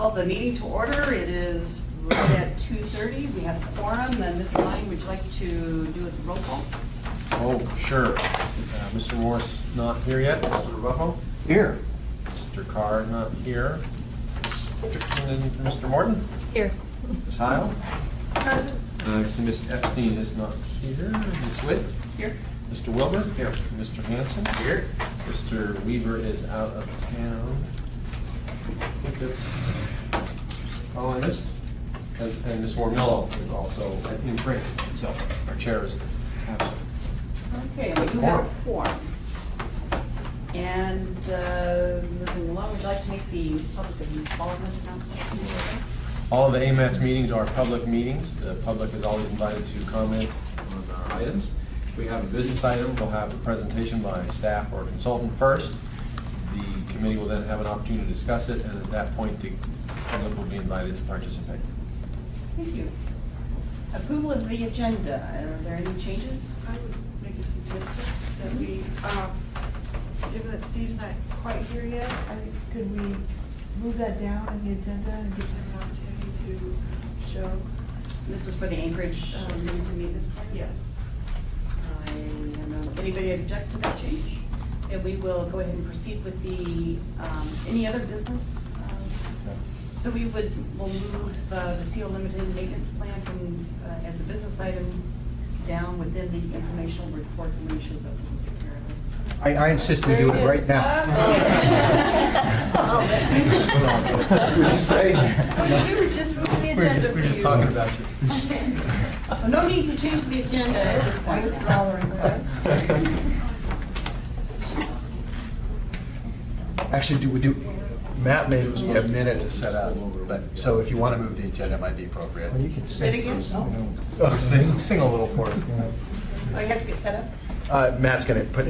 call the meeting to order. It is right at 2:30. We have a quorum. And Mr. Lang, would you like to do a roll call? Oh, sure. Mr. Morris not here yet. Mr. Ruffo? Here. Mr. Carr not here. Mr. Morton? Here. Ms. Heil? So Ms. Epstein is not here. Ms. Witt? Here. Mr. Wilbur? Here. Mr. Hanson? Here. Mr. Weaver is out of town. I think that's all I missed. And Ms. Warmillo is also in break, so our chair is absent. Okay, we do have a quorum. And moving along, would you like to make the public involvement announcement? All of the AMATS meetings are public meetings. The public is always invited to comment on our items. If we have a business item, we'll have a presentation by staff or consultant first. The committee will then have an opportunity to discuss it, and at that point, the public will be invited to participate. Thank you. Approval of the agenda. Are there any changes? I would make a suggestion that we, given that Steve's not quite here yet, could we move that down in the agenda and give him an opportunity to show? This is for the Anchorage meeting to meet this plan? Yes. Anybody object to that change? And we will go ahead and proceed with the, any other business? So we'll move the CO Limited Maintenance Plan from, as a business item down within the informational reports and when it shows up. We'll take care of it. I insist we do it right now. We were just moving the agenda. We're just talking about you. So no need to change the agenda at this point. Actually, Matt made us a minute to set up, but, so if you want to move the agenda, it might be appropriate. You can Say it again? Oh, sing a little for us. Oh, you have to get set up? Matt's going to put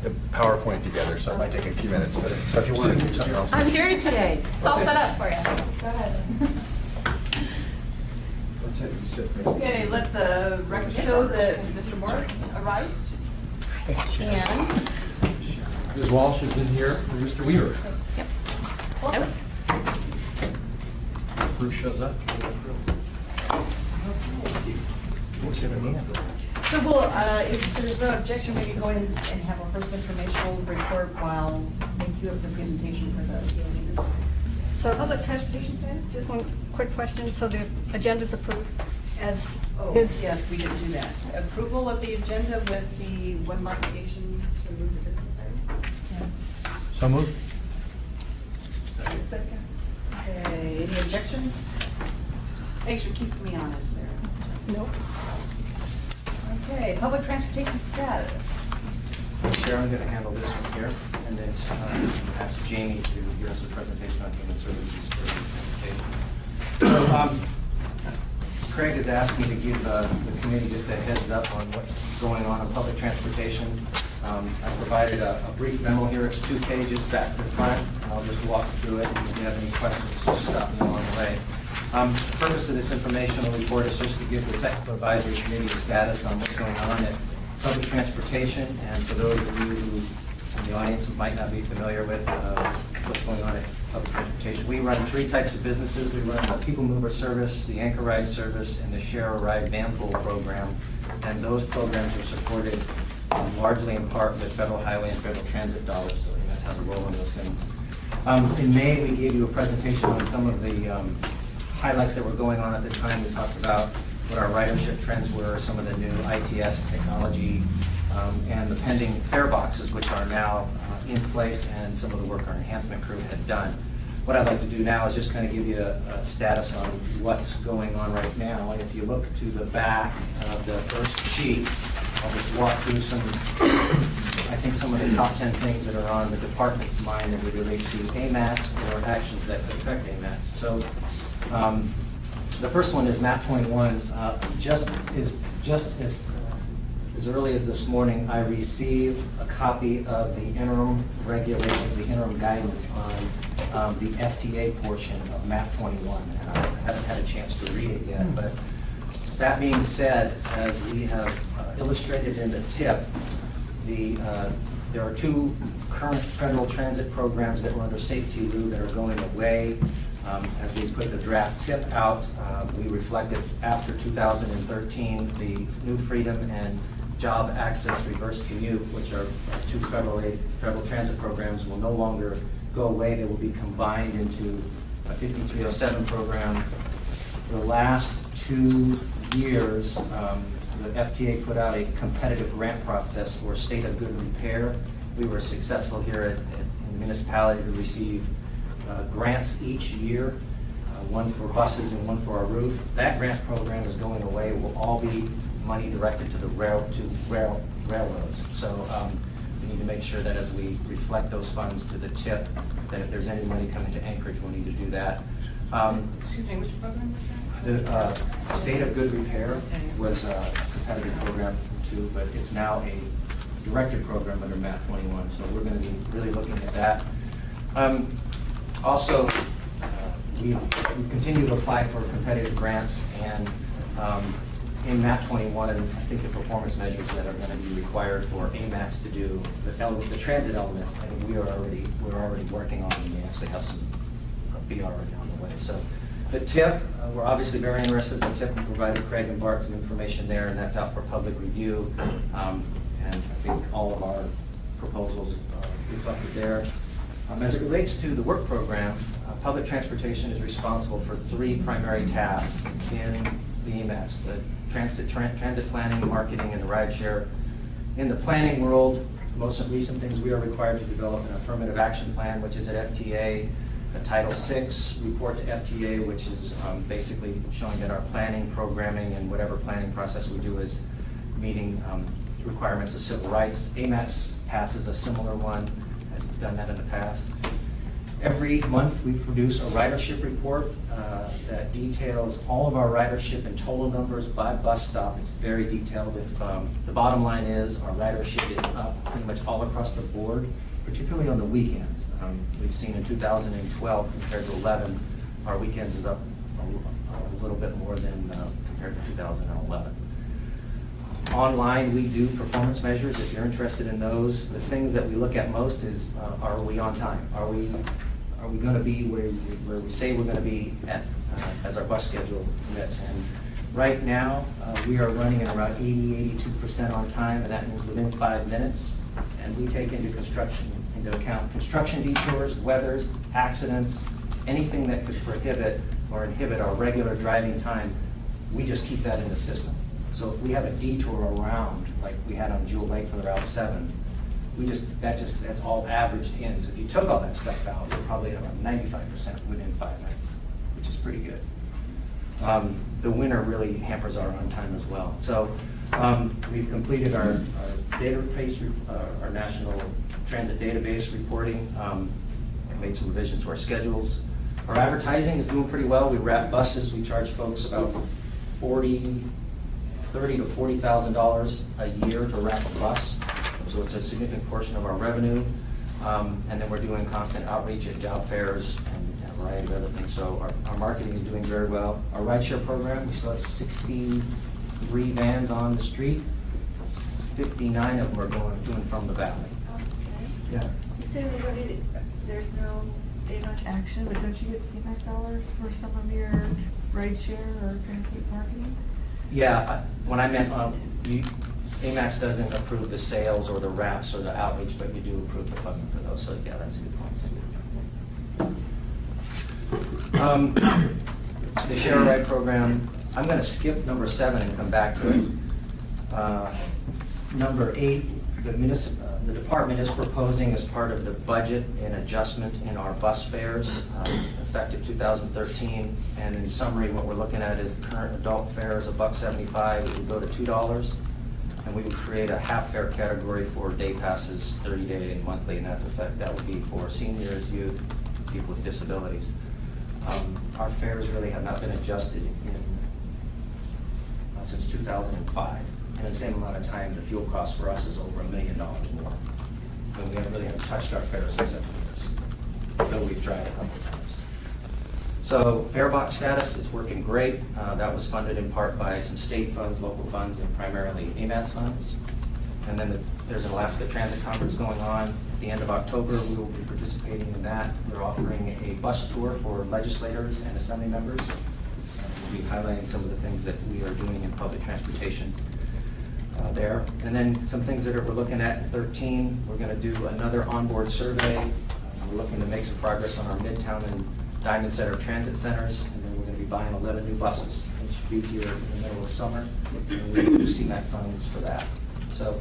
the PowerPoint together, so it might take a few minutes, but, so if you want to do something else. I'm here today. It's all set up for you. Go ahead. Okay, let the record show that Mr. Morris arrived. And Ms. Walsh is in here for Mr. Weaver. welcome. Bruce shows up. So we'll, if there's no objection, we can go ahead and have our first informational report while they queue up the presentation for the COD. So public transportation standards, just one quick question. So the agenda's approved as Oh, is? yes, we did do that. Approval of the agenda with the one modification to move the business item. So moved. Okay, any objections? Thanks for keeping me honest there. Nope. Okay, public transportation status. Chair, I'm going to handle this one here, and then ask Jamie to give us a presentation on human services for transportation. Craig has asked me to give the committee just a heads up on what's going on in public transportation. I provided a brief memo here. It's 2 pages back to front. I'll just walk through it, and if you have any questions, just stop me along the way. The purpose of this informational report is just to give the Technical Advisory Committee a status on what's going on at public transportation, and for those of you who in the audience who might not be familiar with what's going on at public transportation. We run 3 types of businesses. We run the People Mover service, the Anchor Ride service, and the Share a Ride Van Pool program, and those programs are supported largely in part with federal highway and federal transit dollars, so that's how we roll on those things. In May, we gave you a presentation on some of the highlights that were going on at the time. We talked about what our ridership trends were, some of the new ITS technology, and the pending fare boxes, which are now in place, and some of the work our enhancement crew had done. What I'd like to do now is just kind of give you a status on what's going on right now. And if you look to the back of the first sheet, I'll just walk through some of the top 10 things that are on the department's mind as it relates to AMATS or actions that could affect AMATS. So the first one is MAP 21. Just as early as this morning, I received a copy of the interim regulations, the interim guidance on the FTA portion of MAP 21. And I haven't had a chance to read it yet, but that being said, as we have illustrated in the tip, there are 2 current federal transit programs that were under Safety Rule that are going away. As we put the draft tip out, we reflected after 2013, the New Freedom and Job Access Reverse Commute, which are two federal transit programs, will no longer go away. They will be combined into a 5307 program. The last 2 years, the FTA put out a competitive grant process for State of Good Repair. We were successful here in the municipality to receive grants each year, one for buses and one for our roof. That grant program is going away. It will all be money directed to the railroads. So we need to make sure that as we reflect those funds to the tip, that if there's any money coming to Anchorage, we'll need to do that. Excuse me, which program was that? The State of Good Repair was a competitive program too, but it's now a directed program under MAP 21, so we're going to be really looking at that. Also, we continue to apply for competitive grants, and in MAP 21, and I think the performance measures that are going to be required for AMATS to do the transit element, I think we're already working on, and we actually have some be already on the way. So the tip, we're obviously very interested in the tip. We provided Craig and Bart some information there, and that's out for public review. And I think all of our proposals are reflected there. As it relates to the work program, public transportation is responsible for 3 primary tasks in the AMATS: the transit planning, marketing, and the rideshare. In the planning world, most recent things, we are required to develop an affirmative action plan, which is at FTA, a Title VI report to FTA, which is basically showing that our planning, programming, and whatever planning process we do is meeting requirements of civil rights. AMATS passes a similar one, has done that in the past. Every month, we produce a ridership report that details all of our ridership and total numbers by bus stop. It's very detailed. If the bottom line is our ridership is up pretty much all across the board, particularly on the weekends. We've seen in 2012 compared to 11, our weekends is up a little bit more than compared to 2011. Online, we do performance measures. If you're interested in those, the things that we look at most is, are we on time? Are we going to be where we say we're going to be at, as our bus schedule permits? And right now, we are running at around 82% on time, and that means within 5 minutes. And we take into account construction detours, weathers, accidents, anything that could prohibit or inhibit our regular driving time. We just keep that in the system. So if we have a detour around, like we had on Jewel Lake for the Route 7, that's all averaged in. So if you took all that stuff out, we're probably at around 95% within 5 minutes, which is pretty good. The winter really hampers our on time as well. So we've completed our database, our national transit database reporting, made some revisions to our schedules. Our advertising is doing pretty well. We wrap buses. We charge folks about $30,000 to $40,000 a year to wrap a bus. So it's a significant portion of our revenue. And then we're doing constant outreach at job fairs and a variety of other things. So our marketing is doing very well. Our rideshare program, we still have 63 vans on the street. 59 of them are doing from the valley. Okay. Yeah. You say there's no AMATS action, but don't you get CMAQ dollars for some of your rideshare or transit marketing? Yeah, when I meant, AMATS doesn't approve the sales or the wraps or the outreach, but you do approve the funding for those. So yeah, that's a good point. The Share a Ride program, I'm going to skip number 7 and come back to it. Number 8, the department is proposing as part of the budget an adjustment in our bus fares effective 2013. And in summary, what we're looking at is the current adult fare is $1.75. It would go to $2. And we would create a half fare category for day passes, 30-day and monthly, and that would be for seniors, youth, people with disabilities. Our fares really have not been adjusted since 2005. And in the same amount of time, the fuel cost for us is over $1 million more. And we haven't touched our fares in 7 years, though we've tried a couple of times. So fare box status is working great. That was funded in part by some state funds, local funds, and primarily AMATS funds. And then there's an Alaska Transit Conference going on at the end of October. We will be participating in that. We're offering a bus tour for legislators and assembly members. We'll be highlighting some of the things that we are doing in public transportation there. And then some things that we're looking at in 13, we're going to do another onboard survey. We're looking to make some progress on our Midtown and Diamond Center transit centers. And then we're going to be buying 11 new buses. They should be here in the middle of summer. And we use CMAQ funds for that. So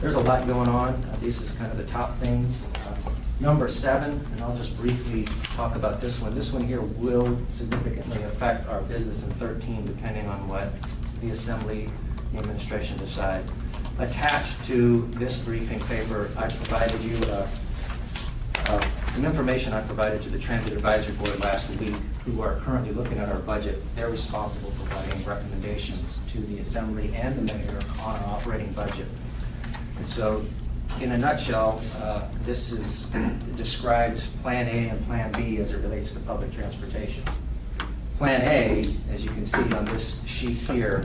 there's a lot going on. This is kind of the top things. Number 7, and I'll just briefly talk about this one. This one here will significantly affect our business in 13, depending on what the Assembly, the administration decide. Attached to this briefing paper, I provided you some information I provided to the Transit Advisory Board last week, who are currently looking at our budget. They're responsible for providing recommendations to the Assembly and the Mayor on our operating budget. And so, in a nutshell, this describes Plan A and Plan B as it relates to public transportation. Plan A, as you can see on this sheet here,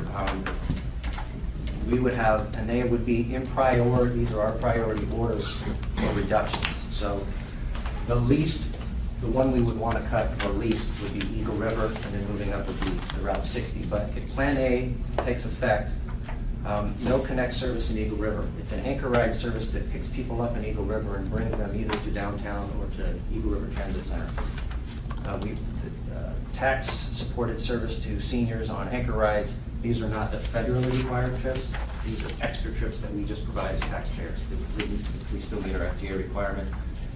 we would have, and they would be in priority, these are our priority orders for reductions. So the least, the one we would want to cut the least would be Eagle River, and then moving up would be the Route 60. But if Plan A takes effect, no connect service in Eagle River. It's an anchor ride service that picks people up in Eagle River and brings them either to downtown or to Eagle River Transit Center. Tax-supported service to seniors on anchor rides. These are not the federally required trips. These are extra trips that we just provide as taxpayers. We still meet our FTA requirement.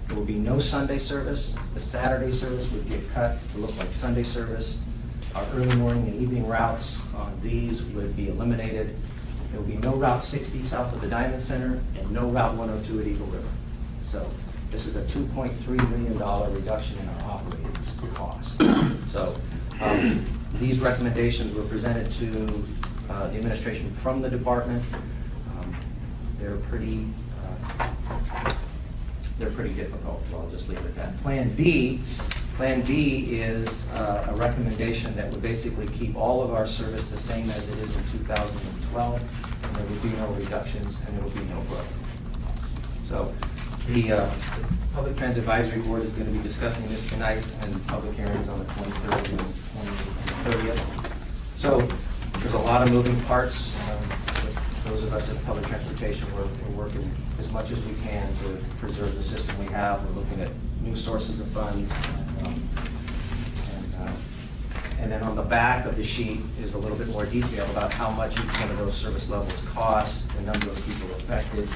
There will be no Sunday service. The Saturday service would get cut to look like Sunday service. Our early morning and evening routes on these would be eliminated. There will be no Route 60 south of the Diamond Center and no Route 102 at Eagle River. So this is a $2.3 million reduction in our operating costs. So these recommendations were presented to the administration from the department. They're pretty difficult, so I'll just leave it at that. Plan B is a recommendation that would basically keep all of our service the same as it is in 2012, and there would be no reductions and there would be no growth. So the Public Transit Advisory Board is going to be discussing this tonight, and public hearings on the 23rd and 30th. So there's a lot of moving parts. Those of us in public transportation, we're working as much as we can to preserve the system we have. We're looking at new sources of funds. And then on the back of the sheet is a little bit more detail about how much each one of those service levels costs, the number of people affected.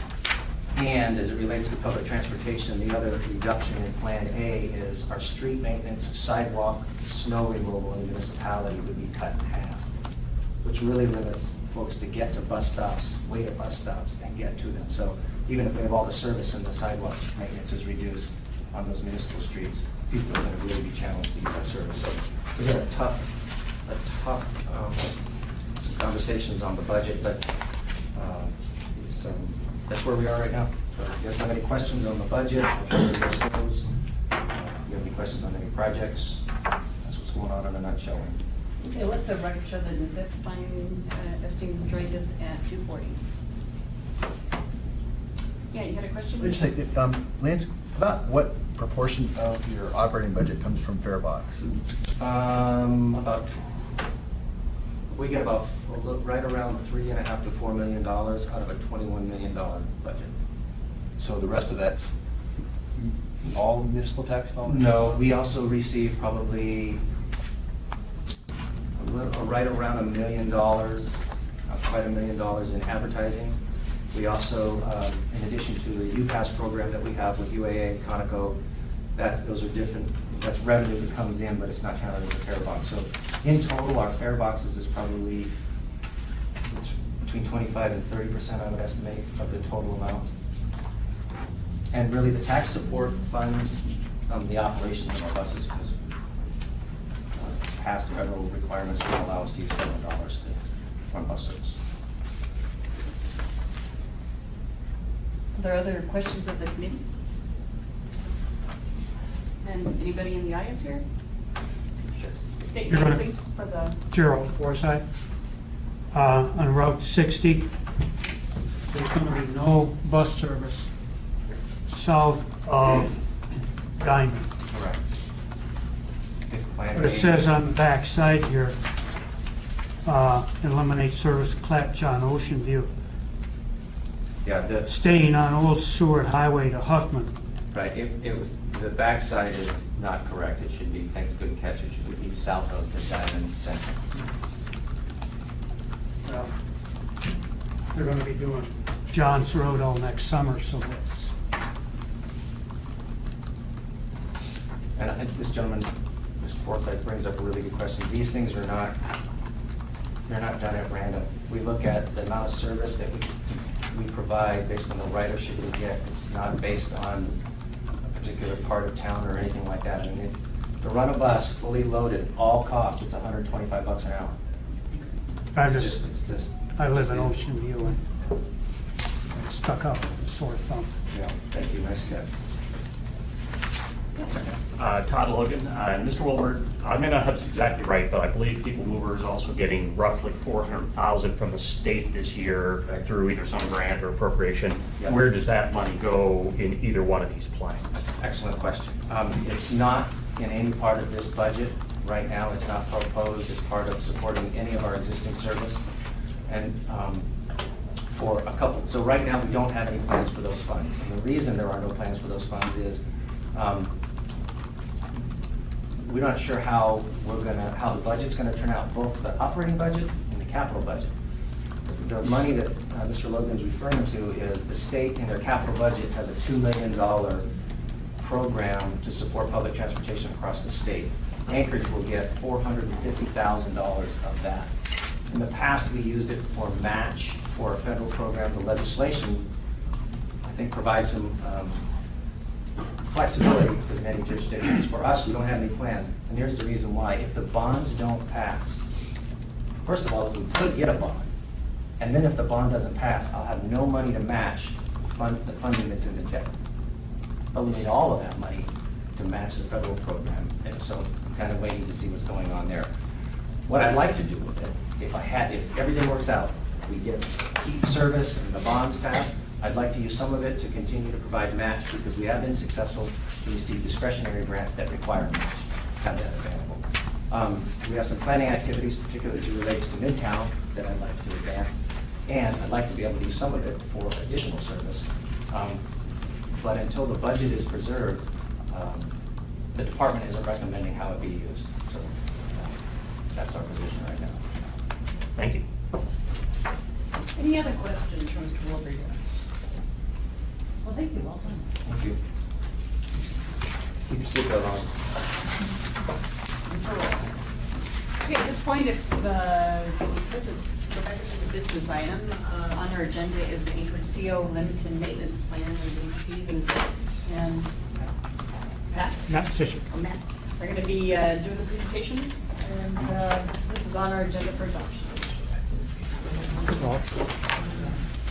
And as it relates to public transportation, the other reduction in Plan A is our street maintenance, sidewalk, snow removal in the municipality would be cut in half, which really limits folks to get to bus stops, wait at bus stops, and get to them. So even if we have all the service and the sidewalk maintenance is reduced on those municipal streets, people are going to really be challenged to use that service. So we've got some conversations on the budget, but that's where we are right now. So if you guys have any questions on the budget, I'm sure there's those. If you have any questions on any projects, that's what's going on in a nutshell. Okay, let the record show that Ms. Epstein joined us at 2:40. Yeah, you had a question? I just say, Lance, about what proportion of your operating budget comes from fare box? We get about right around $3.5 to $4 million out of a $21 million budget. So the rest of that's all municipal tax dollars? No, we also receive probably right around $1 million, quite $1 million in advertising. We also, in addition to the UPass program that we have with UAA and Conoco, those are different. That's revenue that comes in, but it's not counted as a fare box. So in total, our fare boxes is probably between 25 and 30%, I would estimate, of the total amount. And really, the tax support funds the operations of our buses, because past federal requirements will allow us to use federal dollars to run bus service. Are there other questions of the committee? And anybody in the audience here? Just state your name, please, for the... Gerald Forsyth, on Route 60. there's gonna be no bus service south of Diamond. Correct. If Plan But it A- says on the back side here, eliminate service Clatch on Ocean View, Yeah, staying on Old Seward Highway to Huffman. right, it was, the backside is not correct. It should be, thanks, good catch, it should be south of the Diamond Center. They're gonna be doing Johns Road all next summer, so that's, And this gentleman, Mr. Forsythe, brings up a really good question. These things are not, they're not done at random. We look at the amount of service that we provide based on the ridership we get. It's not based on a particular part of town or anything like that. I mean, to run a bus fully loaded, all costs, it's $125 an hour. It's just. I live in Ocean View and I'm stuck up with a sore thumb. Yeah, thank you, nice catch. Todd Logan. Mr. Wilbur, I may not have this exactly right, but I believe People Mover is also getting roughly $400,000 from the state this year through either some grant or appropriation. Yep. Where does that money go in either one of these plans? Excellent question. It's not in any part of this budget right now. It's not proposed as part of supporting any of our existing service. And for a couple, so right now, we don't have any plans for those funds. And the reason there are no plans for those funds is we're not sure how the budget's gonna turn out, both the operating budget and the capital budget. The money that Mr. Logan's referring to is the state in their capital budget has a $2 million program to support public transportation across the state. Anchorage will get $450,000 of that. In the past, we used it for match for a federal program. The legislation, I think, provides some flexibility with many jurisdictions. For us, we don't have any plans, and here's the reason why. If the bonds don't pass, first of all, if we could get a bond, and then if the bond doesn't pass, I'll have no money to match the funding that's in the debt. But we need all of that money to match the federal program, and so I'm kind of waiting to see what's going on there. What I'd like to do with it, if everything works out, we keep service and the bonds pass, I'd like to use some of it to continue to provide match, because we have been successful to receive discretionary grants that require match, have that available. We have some planning activities, particularly as it relates to Midtown, that I'd like to advance, and I'd like to be able to use some of it for additional service. But until the budget is preserved, the department isn't recommending how it be used. So that's our position right now. Thank you. Any other questions from Mr. Wilbur? Well, thank you, well done. Thank you. Keep your seatbelt on. Okay, at this point, if we could, let's go back to the business item. On our agenda is the Anchorage CO Limited Maintenance Plan, and Steve and Matt. Petition. Oh, Matt. They're going to be doing the presentation, and this is on our agenda for adoption.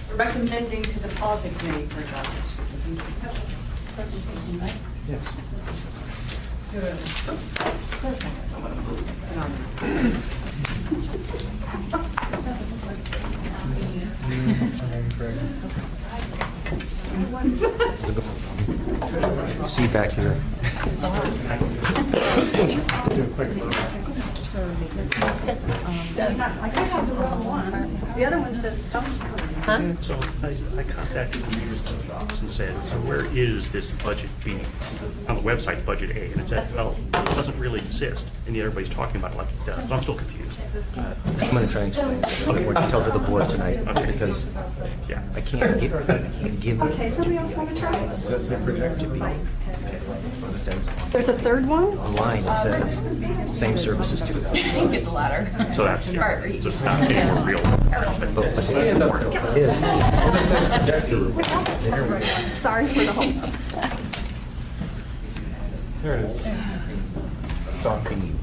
We're recommending to the policy committee for adoption. Presentation, right? Yes. See back here. The other one says something. So I contacted the mayor's office and said, so where is this budget being, on the website, Budget A? And it said, well, it doesn't really exist. And yet everybody's talking about it like it does. So I'm still confused. I'm going to try and explain it in more detail to the board tonight, because Yeah. I can't give Okay, somebody else want to try? It says There's a third one? online, it says same services too. Get the ladder. So that's, so it's not any more real. But the stand up is. Sorry for the whole. There it is. Talking.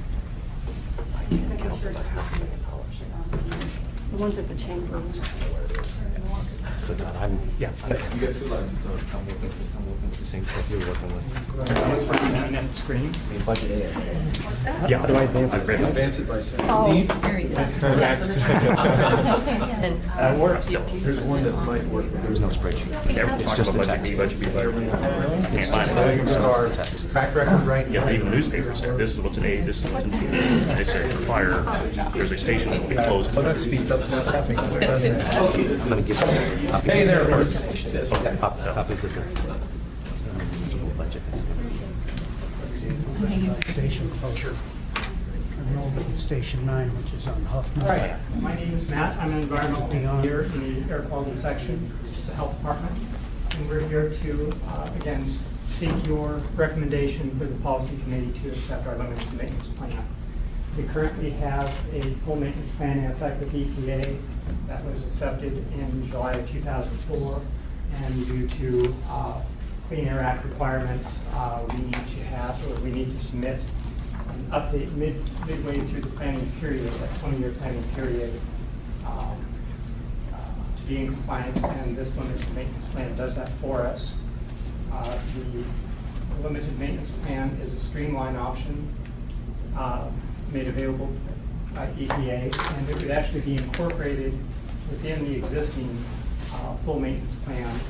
The ones at the chamber. So Don, I'm, yeah, You get 2 legs. I'm working with the same stuff you're working with. Looking at the screen. I mean, budget A. Yeah. How do I advance it? I've read it. Advance it by saying, Oh. Steve? Very good. That works. There's one that might work. There's no spreadsheet. It's just just the budget text. B, budget B, budget B. It's Can't just find it. the text. Track record right Yeah, now. but even newspapers, this is what's in A, this is what's in B. They say for fire, there's a station that will be closed. Well, that speeds up the staffing, doesn't it? I'm gonna give you a copy. Hey there, Copies of the municipal budget. That's gonna be- Station closure. Enrollment Station 9, which is on Huffman. Hi, my name is Matt. I'm an environmental engineer in the air quality section, which is the health department. And we're here to, again, seek your recommendation for the policy committee to accept our limited maintenance plan. We currently have a full maintenance plan in effect with EPA that was accepted in July of 2004. And due to Clean Air Act requirements, we need to submit an update midway through the planning period, that 20-year planning period, to be in compliance, and this limited maintenance plan does that for us. The limited maintenance plan is a streamlined option made available by EPA, and it would actually be incorporated within the existing full maintenance plan.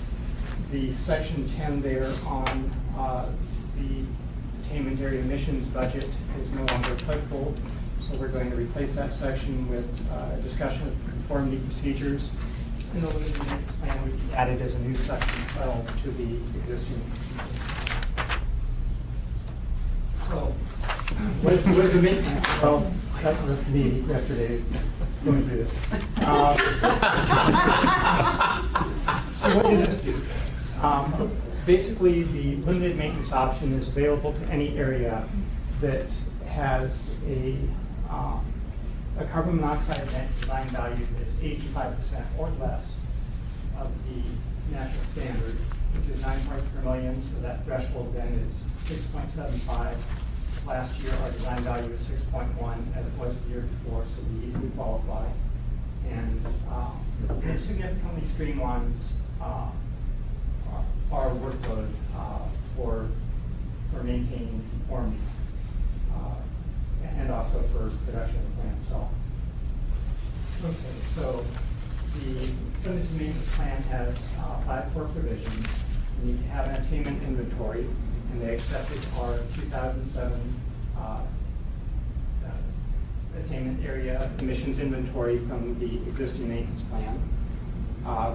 The section 10 there on the attainment area emissions budget is no longer applicable, so we're going to replace that section with a discussion of conformity procedures. And the limited maintenance plan would be added as a new section 12 to the existing. So, what is the maintenance? Well, that was me yesterday going through this. So what does this do? Basically, the limited maintenance option is available to any area that has a carbon monoxide net design value that is 85% or less of the national standard, which is 9 parts per million, so that threshold then is 6.75. Last year, our design value was 6.1, as it was the year before, so we easily qualify. And it significantly streamlines our workload for maintaining conformity and also for production of the plant itself. Okay, so the limited maintenance plan has 5 core provisions. We need to have an attainment inventory, and they accepted our 2007 attainment area emissions inventory from the existing maintenance plan.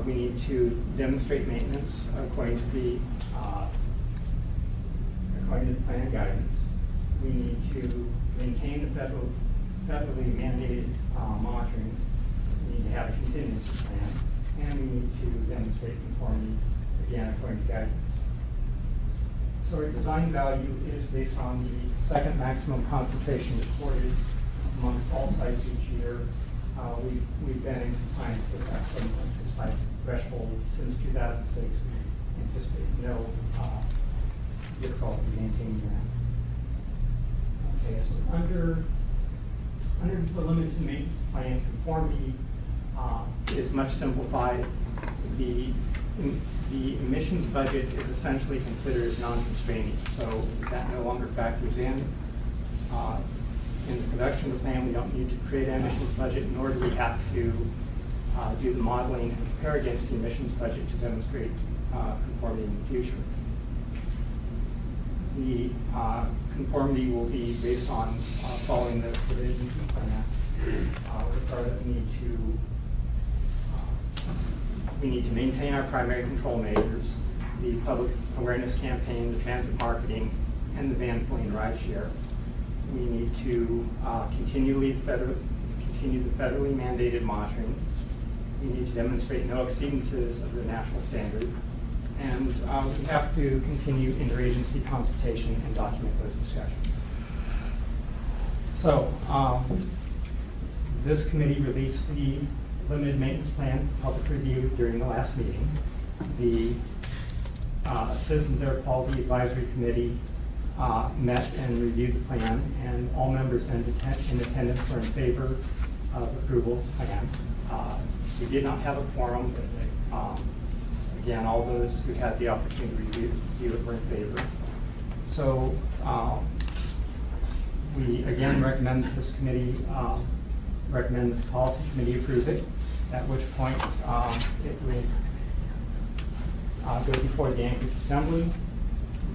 We need to demonstrate maintenance according to the plan guidance. We need to maintain the federally mandated monitoring. We need to have a contingency plan, and we need to demonstrate conformity, again, according to guidance. So our design value is based on the second maximum concentration reported amongst all sites each year. We've been in compliance with that 7.65 threshold since 2006. We anticipate no difficulty maintaining that. Okay, so under the limited maintenance plan, conformity is much simplified. The emissions budget is essentially considered as non-constraining, so that no longer factors in. In the production of the plan, we don't need to create an emissions budget, nor do we have to do the modeling and compare against the emissions budget to demonstrate conformity in the future. The conformity will be based on following those provisions in the plan. We need to maintain our primary control measures, the public awareness campaign, the transit marketing, and the van pooling rideshare. We need to continue the federally mandated monitoring. We need to demonstrate no exceedances of the national standard. And we have to continue interagency consultation and document those discussions. So this committee released the limited maintenance plan for public review during the last meeting. The Citizens Air Quality Advisory Committee met and reviewed the plan, and all members in attendance were in favor of approval of the plan. We did not have a quorum. Again, all those who had the opportunity to review it were in favor. So we again recommend that this committee, recommend that the policy committee approve it, at which point it would go before the Anchorage Assembly.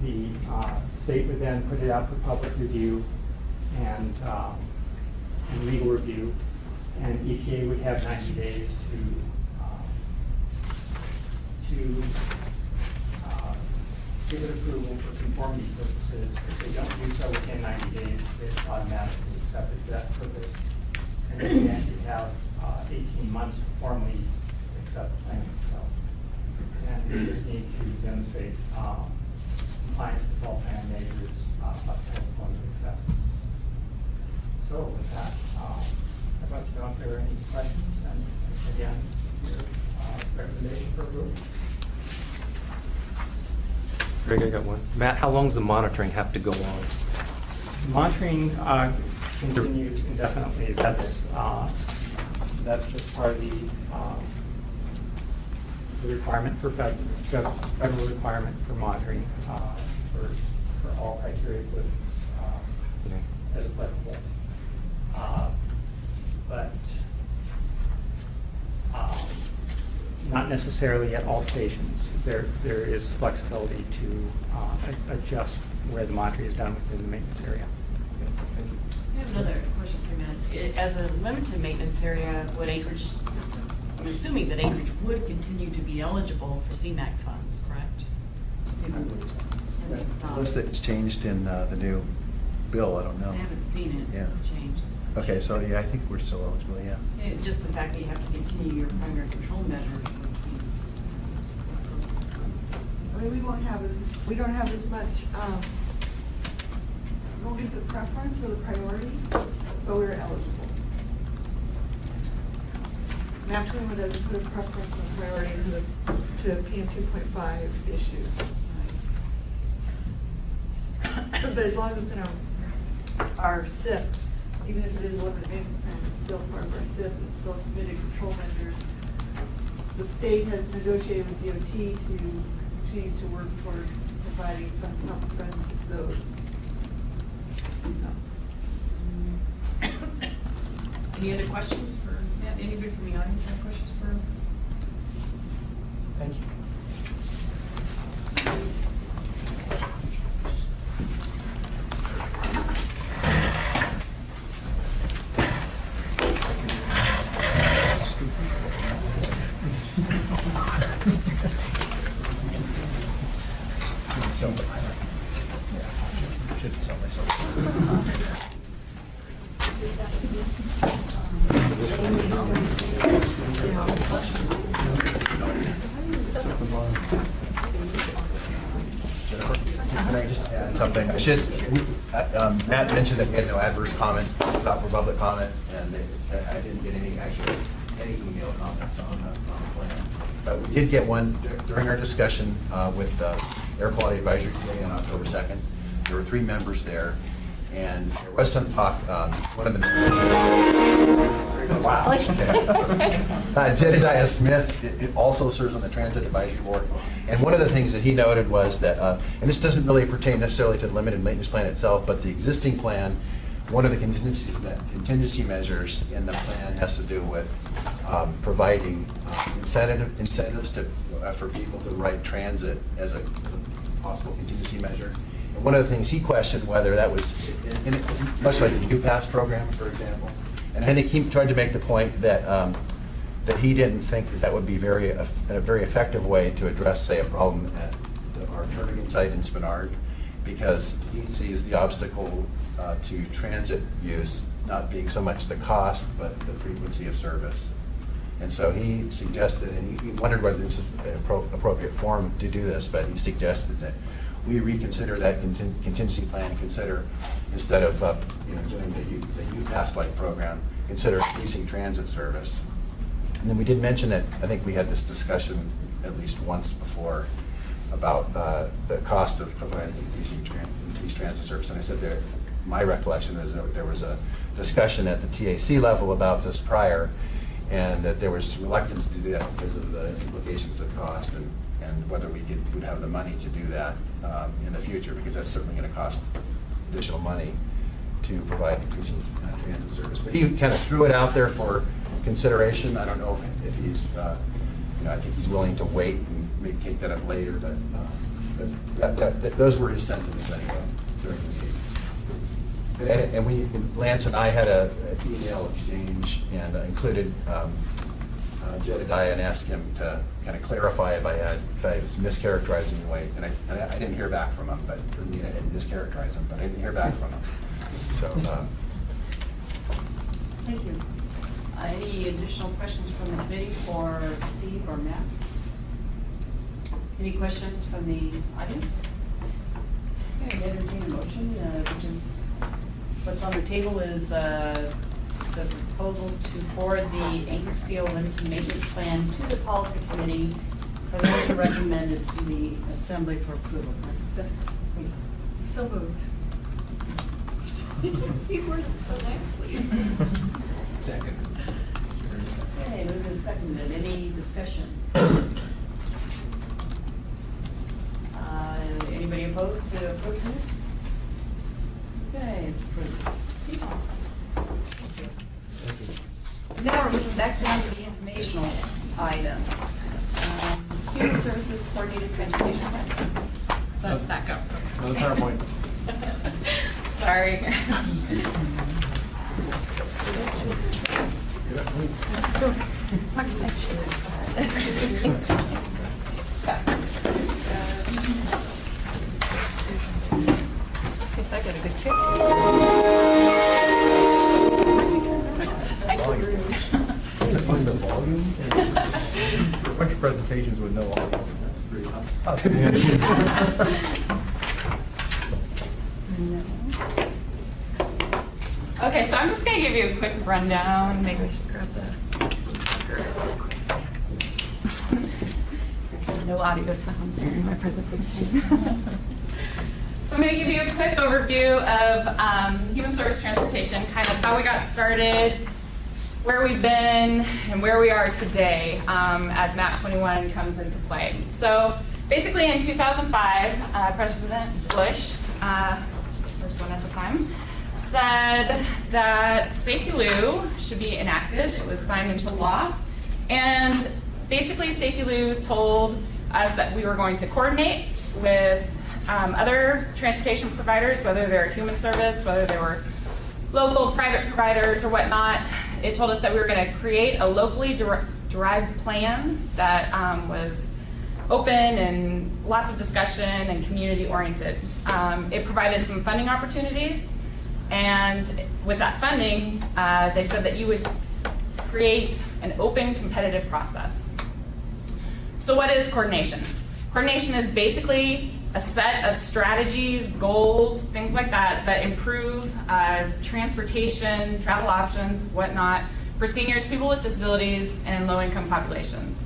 The state would then put it out for public review and legal review, and EPA would have 90 days to give it approval for conformity purposes. If they don't do so within 90 days, it's automatically accepted for that purpose. And then you actually have 18 months to formally accept the plan itself. And we just need to demonstrate compliance with all plan measures up to the point of acceptance. So with that, I'd like to know if there are any questions, and again, your recommendation for approval. Greg, I got one. Matt, how long does the monitoring have to go on? Monitoring continues indefinitely. That's just part of the requirement for federal requirement for monitoring for all criteria pollutants as applicable. But not necessarily at all stations. There is flexibility to adjust where the monitoring is done within the maintenance area. I have another question for Matt. As a limited maintenance area, would Acreage, I'm assuming that Acreage would continue to be eligible for CMAQ funds, correct? Unless that's changed in the new bill, I don't know. I haven't seen it Yeah. changes. Okay, so yeah, I think we're still eligible, yeah. Just the fact that you have to continue your primary control measures would seem. I mean, we don't have as much, we won't get the preference or the priority, but we're eligible. Map 21 doesn't put a preference or priority to PM 2.5 issues. But as long as it's in our SIP, even if it is a limited maintenance plan, it's still part of our SIP, it's still committed control measures. The state has negotiated with DOT to continue to work towards providing funds with those. Any other questions for Matt? Anybody from the audience have questions for him? Thank you. Should sell myself. Can I just add something? Matt mentioned that we had no adverse comments about for public comment, and I didn't get any email comments on the plan. But we did get one during our discussion with Air Quality Advisory Committee on October 2nd. There were 3 members there, and there was some talk, one of the wow. Jedediah Smith it also serves on the Transit Advisory Board. And one of the things that he noted was that, and this doesn't really pertain necessarily to the limited maintenance plan itself, but the existing plan, one of the contingency measures in the plan has to do with providing incentives for people to ride transit as a possible contingency measure. And one of the things he questioned whether that was, much like the UPass program, for example. And I think he tried to make the point that that he didn't think that would be a very effective way to address, say, a problem at our Jernigan site in Spenard, because he sees the obstacle to transit use not being so much the cost, but the frequency of service. And so he suggested, and he wondered whether this is an appropriate forum to do this, but he suggested that we reconsider that contingency plan and consider, instead of doing the UPass-like program, consider increasing transit service. And then we did mention that, I think we had this discussion at least once before about the cost of providing increased transit service. And I said my recollection is that there was a discussion at the TAC level about this prior, and that there was reluctance to do that because of the implications of cost and whether would have the money to do that in the future, because that's certainly going to cost additional money to provide increasing transit service. But he kind of threw it out there for consideration. I don't know if he's, I think he's willing to wait and maybe take that up later, but those were his sentiments anyway during the meeting. And Lance and I had an email exchange and included Jedediah and asked him to kind of clarify if I was mischaracterizing the way, and I didn't hear back from him, but it doesn't mean I didn't mischaracterize him, but I didn't hear back from him. So. Thank you. Any additional questions from the committee for Steve or Matt? Any questions from the audience? Okay, I entertain a motion, which is, what's on the table is the proposal to forward the Anchorage CO Limited Maintenance Plan to the Policy Committee for them to recommend it to the Assembly for approval. That's great. So moved. He worded it so nicely. Second. Okay, moved and seconded. Any discussion? Anybody opposed to approving this? Okay, it's approved. Now we're moving back down to the informational items. Human Services Coordinated Transportation Plan. So back up. Another PowerPoint. Sorry. Guess I got a good check. Find the volume. For a bunch of presentations with no audio, that's pretty tough. Okay, so I'm just going to give you a quick rundown. Maybe we should grab the marker real quick. No audio sounds in my presentation. So I'm going to give you a quick overview of human service transportation, kind of how we got started, where we've been, and where we are today as MAP 21 comes into play. So basically in 2005, President Bush, first one at the time, said that Safety Lou should be enacted. It was signed into law. And basically Safety Lou told us that we were going to coordinate with other transportation providers, whether they're human service, whether they were local private providers or whatnot. It told us that we were going to create a locally derived plan that was open and lots of discussion and community oriented. It provided some funding opportunities, and with that funding, they said that you would create an open competitive process. So what is coordination? Coordination is basically a set of strategies, goals, things like that improve transportation, travel options, whatnot, for seniors, people with disabilities, and low-income populations.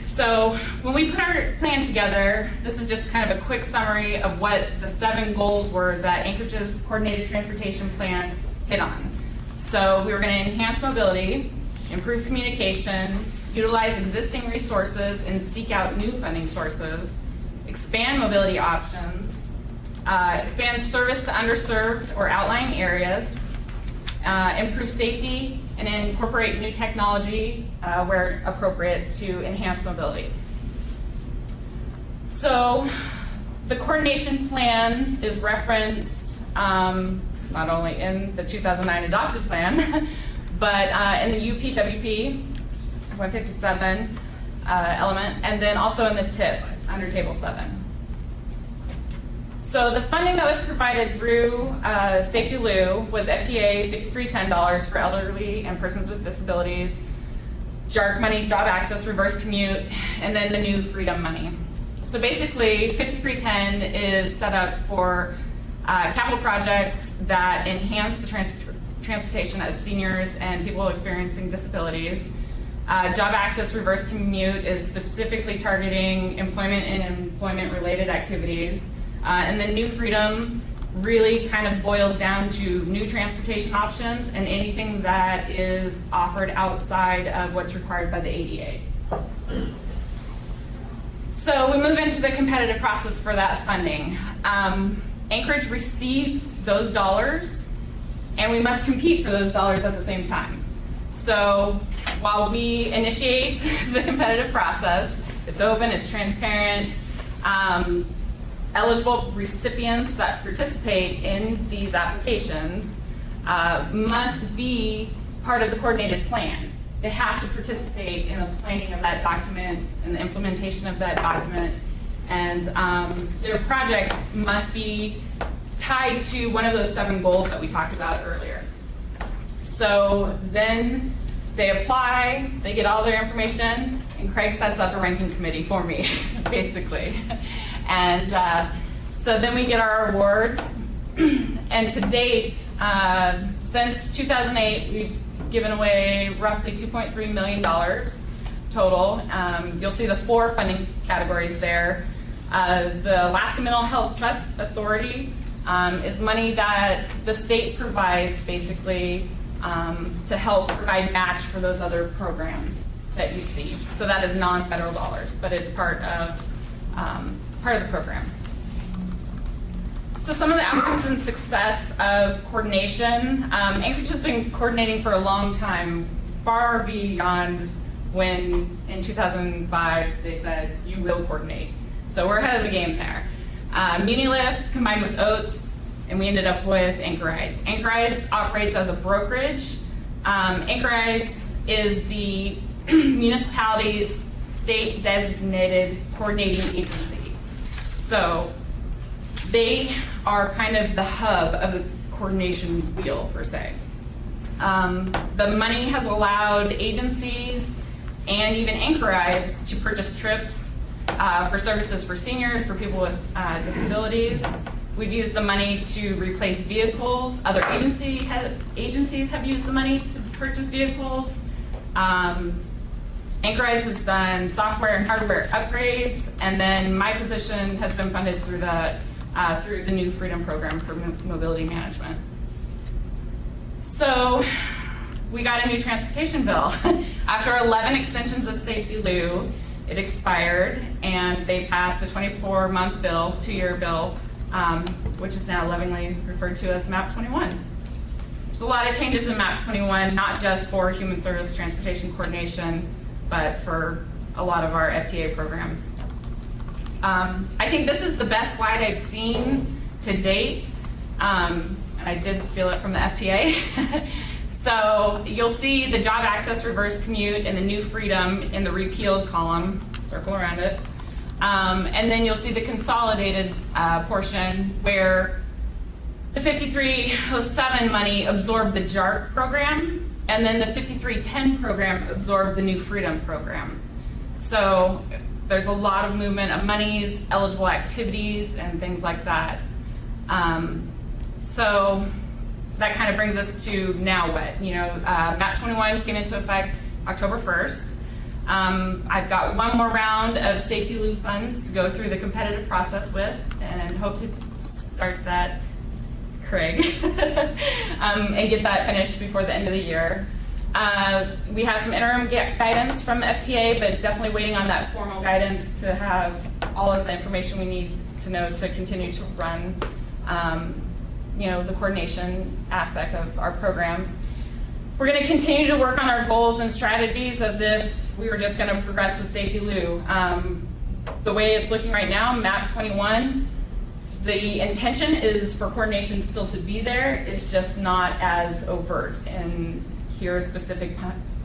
So when we put our plan together, this is just kind of a quick summary of what the 7 goals were that Anchorage's Coordinated Transportation Plan hit on. So we were going to enhance mobility, improve communication, utilize existing resources and seek out new funding sources, expand mobility options, expand service to underserved or outlying areas, improve safety, and incorporate new technology where appropriate to enhance mobility. So the coordination plan is referenced not only in the 2009 adopted plan, but in the UPWP 157 element, and then also in the TIP under Table 7. So the funding that was provided through Safety Lou was FDA $5310 for elderly and persons with disabilities, JARC money, job access, reverse commute, and then the new freedom money. So basically, 5310 is set up for capital projects that enhance the transportation of seniors and people experiencing disabilities. Job access, reverse commute is specifically targeting employment and employment-related activities. And then New Freedom really kind of boils down to new transportation options and anything that is offered outside of what's required by the ADA. So we move into the competitive process for that funding. Anchorage receives those dollars, and we must compete for those dollars at the same time. So while we initiate the competitive process, it's open, it's transparent. Eligible recipients that participate in these applications must be part of the coordinated plan. They have to participate in the planning of that document and the implementation of that document. And their project must be tied to one of those 7 goals that we talked about earlier. So then they apply, they get all their information, and Craig sets up a ranking committee for me, basically. And so then we get our awards. And to date, since 2008, we've given away roughly $2.3 million total. You'll see the 4 funding categories there. The Alaska Mental Health Trust Authority is money that the state provides basically to help provide match for those other programs that you see. So that is non-federal dollars, but it's part of the program. So some of the outcomes and success of coordination. Anchorage has been coordinating for a long time, far beyond when in 2005 they said, you will coordinate. So we're ahead of the game there. MuniLift combined with Oates, and we ended up with Anchor Rides. Anchor Rides operates as a brokerage. Anchor Rides is the municipality's state designated coordinating agency. So they are kind of the hub of the coordination wheel, per se. The money has allowed agencies and even Anchor Rides to purchase trips for services for seniors, for people with disabilities. We've used the money to replace vehicles. Other agencies have used the money to purchase vehicles. Anchor Rides has done software and hardware upgrades, and then my position has been funded through the new Freedom Program for mobility management. So we got a new transportation bill. After 11 extensions of Safety Lou, it expired, and they passed a 24-month bill, 2-year bill, which is now lovingly referred to as MAP 21. There's a lot of changes in MAP 21, not just for human service transportation coordination, but for a lot of our FTA programs. I think this is the best slide I've seen to date, and I did steal it from the FTA. So you'll see the job access reverse commute and the new freedom in the repealed column, circle around it. And then you'll see the consolidated portion where the 5307 money absorbed the JARC program, and then the 5310 program absorbed the new freedom program. So there's a lot of movement of monies, eligible activities, and things like that. So that kind of brings us to now what? MAP 21 came into effect October 1st. I've got one more round of Safety Lou funds to go through the competitive process with, and hope to start that, Craig, and get that finished before the end of the year. We have some interim guidance from FTA, but definitely waiting on that formal guidance to have all of the information we need to know to continue to run the coordination aspect of our programs. We're going to continue to work on our goals and strategies as if we were just going to progress with Safety Lou. The way it's looking right now, MAP 21, the intention is for coordination still to be there. It's just not as overt. And here are specific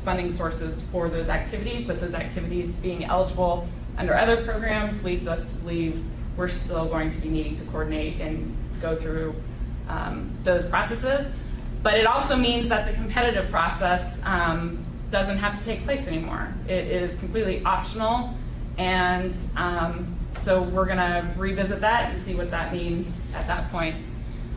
funding sources for those activities, but those activities being eligible under other programs leads us to believe we're still going to be needing to coordinate and go through those processes. But it also means that the competitive process doesn't have to take place anymore. It is completely optional, and so we're going to revisit that and see what that means at that point.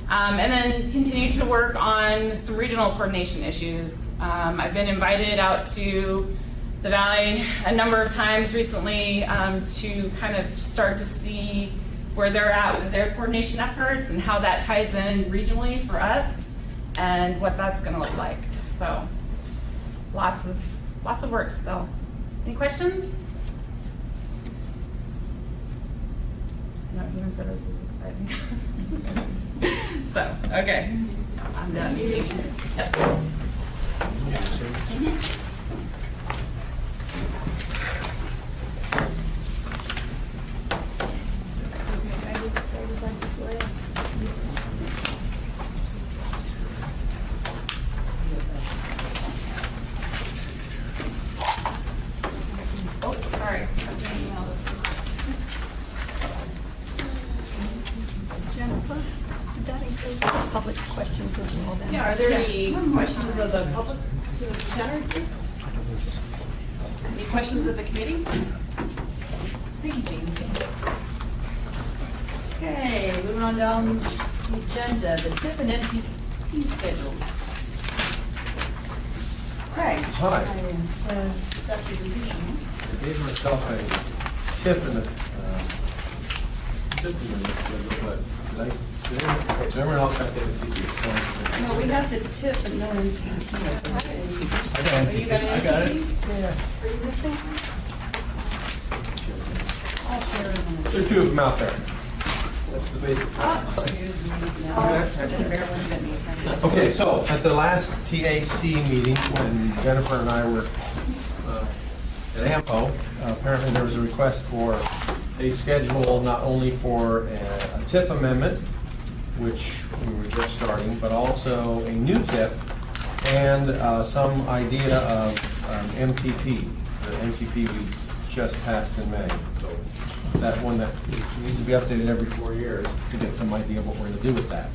And then continue to work on some regional coordination issues. I've been invited out to the Valley a number of times recently to kind of start to see where they're at with their coordination efforts and how that ties in regionally for us and what that's gonna look like. So lots of work still. Any questions? No, human service is exciting. So, okay. I'm done. Yep. Oh, sorry. I was gonna email this. Jennifer, did that include public questions as well then? Yeah, are there any questions of the public to the presenter? Any questions of the committee? Thank you, Jane. Okay, moving on down the agenda, the TIP and MPP schedules. Craig. Hi. Start presentation. I gave myself a tip in the, tip in the schedule, but okay, so everyone else got the MPP. No, we have the TIP and no MPP. I You got an got it. MPP? Are you missing? I'll share them. There are two of them out there. That's the basic. Okay, so at the last TAC meeting, when Jennifer and I were at AMPO, apparently there was a request for a schedule not only for a TIP amendment, which we were just starting, but also a new TIP and some idea of MPP, the MPP we just passed in May. So that one that needs to be updated every 4 years to get some idea of what we're going to do with that.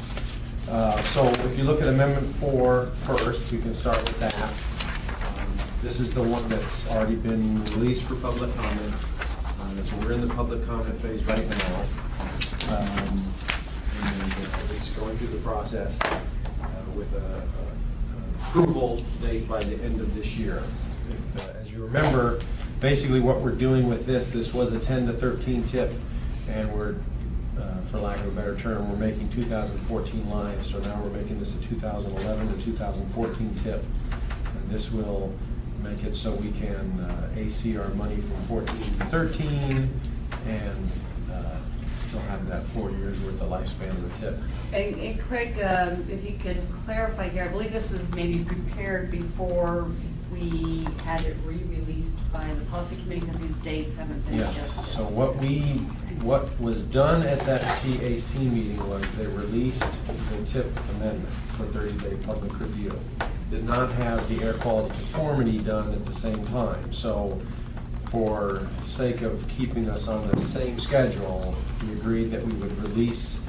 So if you look at Amendment 4 first, we can start with that. This is the one that's already been released for public comment. So we're in the public comment phase right now. And it's going through the process with a approval date by the end of this year. As you remember, basically what we're doing with this was a 10 to 13 tip, and we're, for lack of a better term, we're making 2014 live, so now we're making this a 2011 to 2014 tip. And this will make it so we can AC our money from 14 to 13 and still have that 4 years worth of lifespan of the tip. And Craig, if you could clarify here, I believe this was maybe prepared before we had it re-released by the policy committee because these dates haven't been Yes, adjusted. so what was done at that TAC meeting was they released the TIP amendment for 30-day public review. Did not have the air quality conformity done at the same time. So for sake of keeping us on the same schedule, we agreed that we would release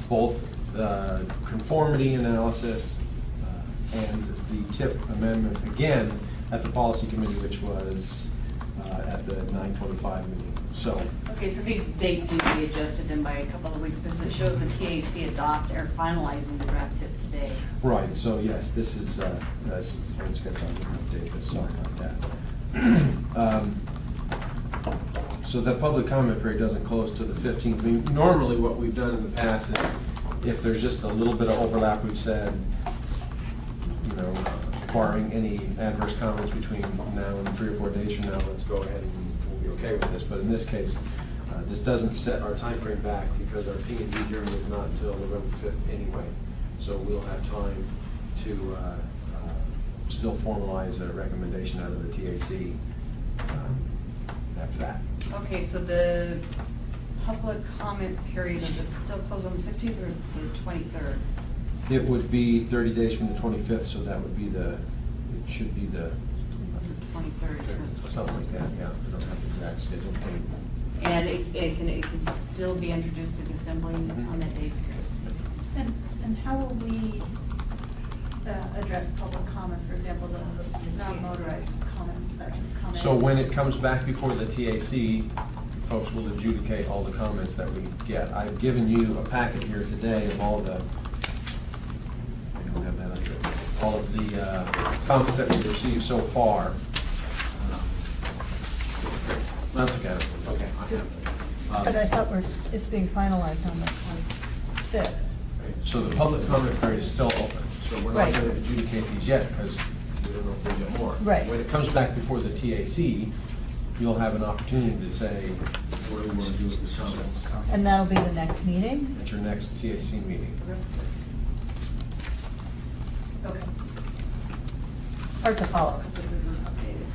both the conformity analysis and the TIP amendment again at the policy committee, which was at the 9/25 meeting. So, Okay, so these dates need to be adjusted then by a couple of weeks because it shows the TAC adopt or finalizing the draft tip today. right, so yes, this is let's get on to update this, sorry about that. So the public comment period doesn't close to the 15th. I mean, normally what we've done in the past is if there's just a little bit of overlap, we've said, you know, barring any adverse comments between now and 3 or 4 days from now, let's go ahead and we'll be okay with this. But in this case, this doesn't set our time frame back because our P&Z hearing is not until November 5th anyway. So we'll have time to still formalize a recommendation out of the TAC after that. Okay, so the public comment period, is it still closed on the 15th or the 23rd? It would be 30 days from the 25th, so that would be it should be the, 23rd. is what- something like that, yeah. I don't have the exact schedule. And it can still be introduced to the assembly on that date. And how will we address public comments, for example, the non-motorized comments that come in? So when it comes back before the TAC, folks will adjudicate all the comments that we get. I've given you a packet here today of all the, I don't have that up there, all of the comments that we've received so far. Let's look at it. Okay. I have it. But I thought it's being finalized on the 25th. So the public comment period is still open, so we're not Right. going to adjudicate these yet, because we don't know if we'll get more. Right. When it comes back before the TAC, you'll have an opportunity to say, what do we want to do with this comment? And that'll be the next meeting? At your next TAC meeting. Okay. Hard to follow. This isn't updated.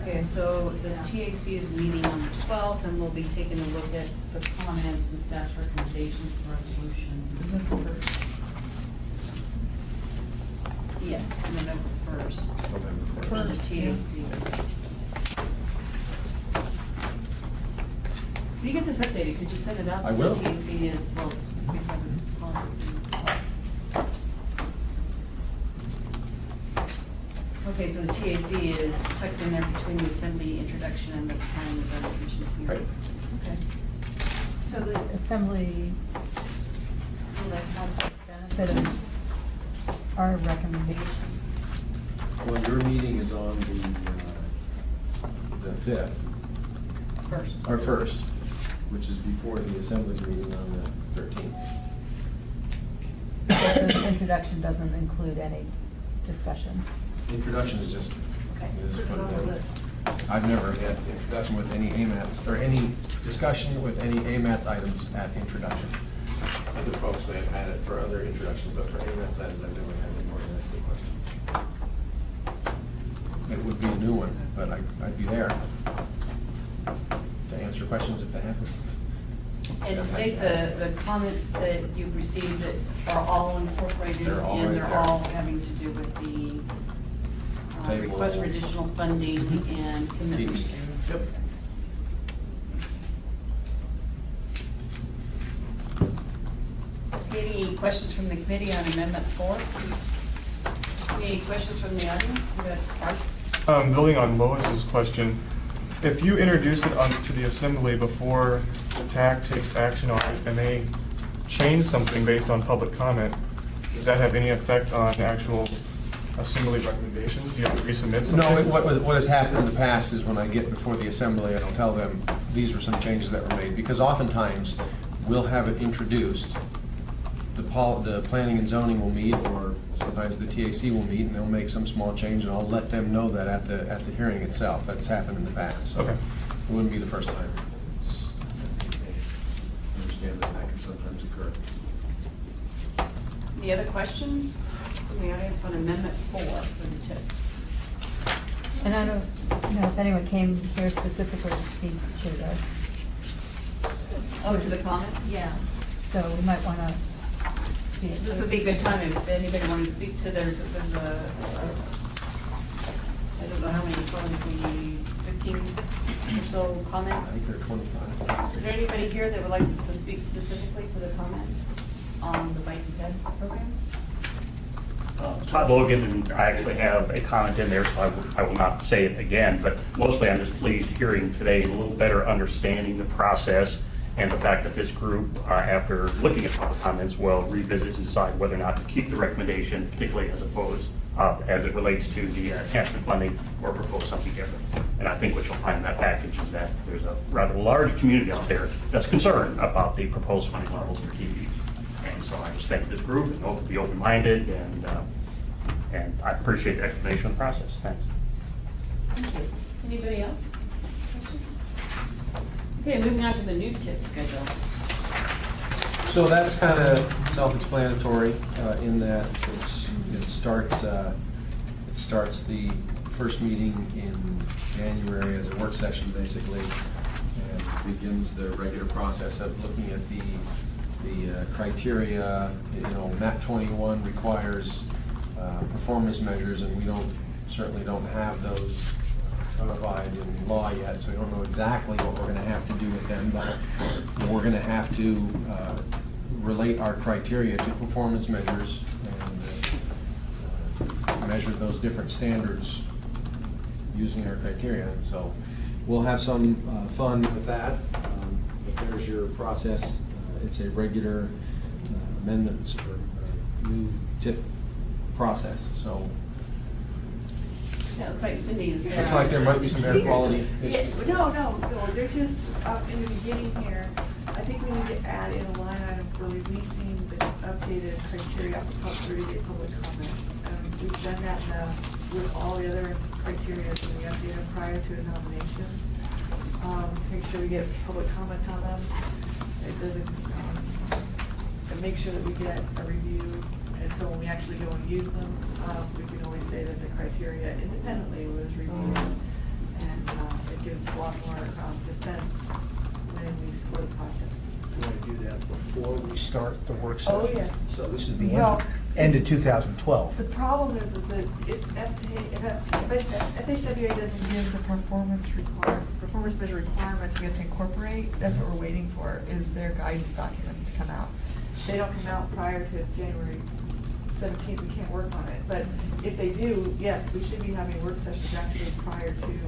Okay, so the TAC is meeting on the 12th, and we'll be taking a look at the comments and staff's recommendations for resolution. Yes, November 1st. November For the 1st. TAC. Can you get this updated? Could you send it out I to will. the TAC as well as before the policy? Okay, so the TAC is tucked in there between the assembly introduction and the planning and zoning commission hearing. Right. Okay. So the assembly will have the benefit of our recommendations. Well, your meeting is on the 5th, First. or 1st, which is before the assembly's meeting on the 13th. So the introduction doesn't include any discussion. Introduction is just, Okay. you just put it in. I've never had introduction with any AMATS, or any discussion with any AMATS items at introduction. Other folks may have had it for other introductions, but for AMATS items, I've never had any more than that's a good question. It would be a new one, but I'd be there to answer questions if they happen. And to date, the comments that you've received are all incorporated, They're all and right they're there. all having to do with the Table. request for additional funding and commitment. Teams. Yep. Any questions from the committee on Amendment 4? Any questions from the audience? We got Art? Building on Lois's question, if you introduce it to the assembly before the TAC takes action on it and they change something based on public comment, does that have any effect on the actual assembly recommendations? Do you have to resubmit something? No, what has happened in the past is when I get before the assembly, I'll tell them, these were some changes that were made, because oftentimes, we'll have it introduced, the planning and zoning will meet, or sometimes the TAC will meet, and they'll make some small change, and I'll let them know that at the hearing itself. That's happened in the past. Okay. It wouldn't be the first time. I understand that can sometimes occur. Any other questions from the audience on Amendment 4 for the tip? And I don't know if anyone came here specifically to speak to this. Oh, to the comment? Yeah, so we might want to see it. This would be a good time if anybody wanted to speak to there's I don't know how many, probably 15 or so I comments. think they're 25. Is there anybody here that would like to speak specifically to the comments on the Bike and Ped program? Todd Logan, and I actually have a comment in there, so I will not say it again, but mostly I'm just pleased hearing today a little better understanding the process and the fact that this group, after looking at all the comments, will revisit and decide whether or not to keep the recommendation, particularly as opposed, as it relates to the enhancement funding, or propose something different. And I think what you'll find in that package is that there's a rather large community out there that's concerned about the proposed funding levels for TVs. And so I just thank this group and be open-minded, and I appreciate the explanation of the process. Thanks. Thank you. Anybody else? Okay, moving on to the new tip schedule. So that's kind of self-explanatory in that it starts the first meeting in January as a work session, basically, and begins the regular process of looking at the criteria. You know, MAP 21 requires performance measures, and we certainly don't have those codified in law yet, so we don't know exactly what we're going to have to do with them, but we're going to have to relate our criteria to performance measures and measure those different standards using our criteria. So we'll have some fun with that, but there's your process. It's a regular amendments or new tip process. So Yeah, it looks like Cindy's. Looks like there might be some air quality Yeah, issues. no, they're just, in the beginning here, I think we need to add in a line item for releasing the updated criteria for 30-day public comments. We've done that with all the other criteria that we updated prior to his nomination. Make sure we get public comment on them. It doesn't, and make sure that we get a review, and so when we actually go and use them, we can always say that the criteria independently was reviewed, and it gives a lot more defense when we score the project. You want to do that before we start the work session? Oh, yeah. So this is the Well, end of 2012. The problem is that if FHWA doesn't give the performance measure requirements we have to incorporate, that's what we're waiting for, is their guidance documents to come out. If they don't come out prior to January 17th, we can't work on it. But if they do, yes, we should be having work sessions actually prior to,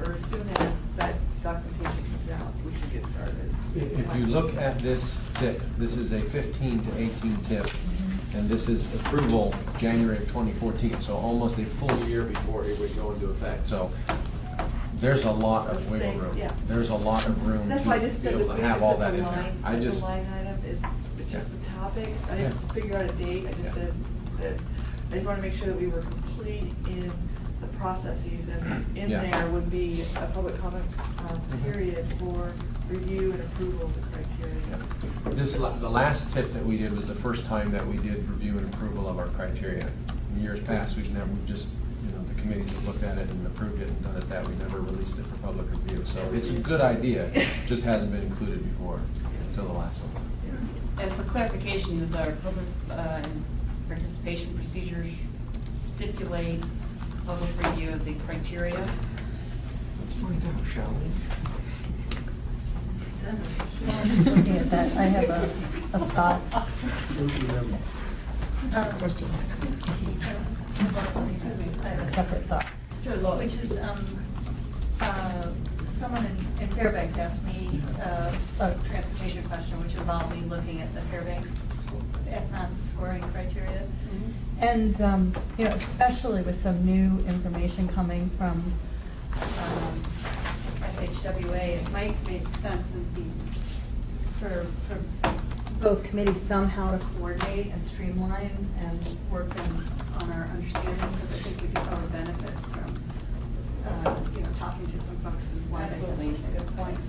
or as soon as that documentation comes out, we should get started. If you look at this tip, this is a 15 to 18 tip, and this is approval January of 2014, so almost a full year before it would go into effect. So there's a lot of wiggle room. Yeah. There's a lot of room That's why I just to be said able that to we have could all put that the in there. line, I just, the line item is just the topic. I didn't Yeah. figure out a date. I Yeah. just said that, I just want to make sure that we were complete in the processes, and in Yeah. there would be a public comment period for review and approval of the criteria. the last tip that we did was the first time that we did review and approval of our criteria. In years past, we've just, the committees have looked at it and approved it and done it that. We never released it for public review. So it's a good idea, just hasn't been included before, until the last one. And for clarification, does our public participation procedures stipulate public review of the criteria? Let's find out, shall we? Looking at that, I have a thought. Question. I have a separate thought. Which is, someone in Fairbanks asked me a transportation question, which involved me looking at the Fairbanks AMATS scoring criteria. And, especially with some new information coming from FHWA, it might make sense for both committees somehow to coordinate and streamline and work on our understanding, because I think we could probably benefit from, talking to some folks and why they Absolutely. think it's a good point.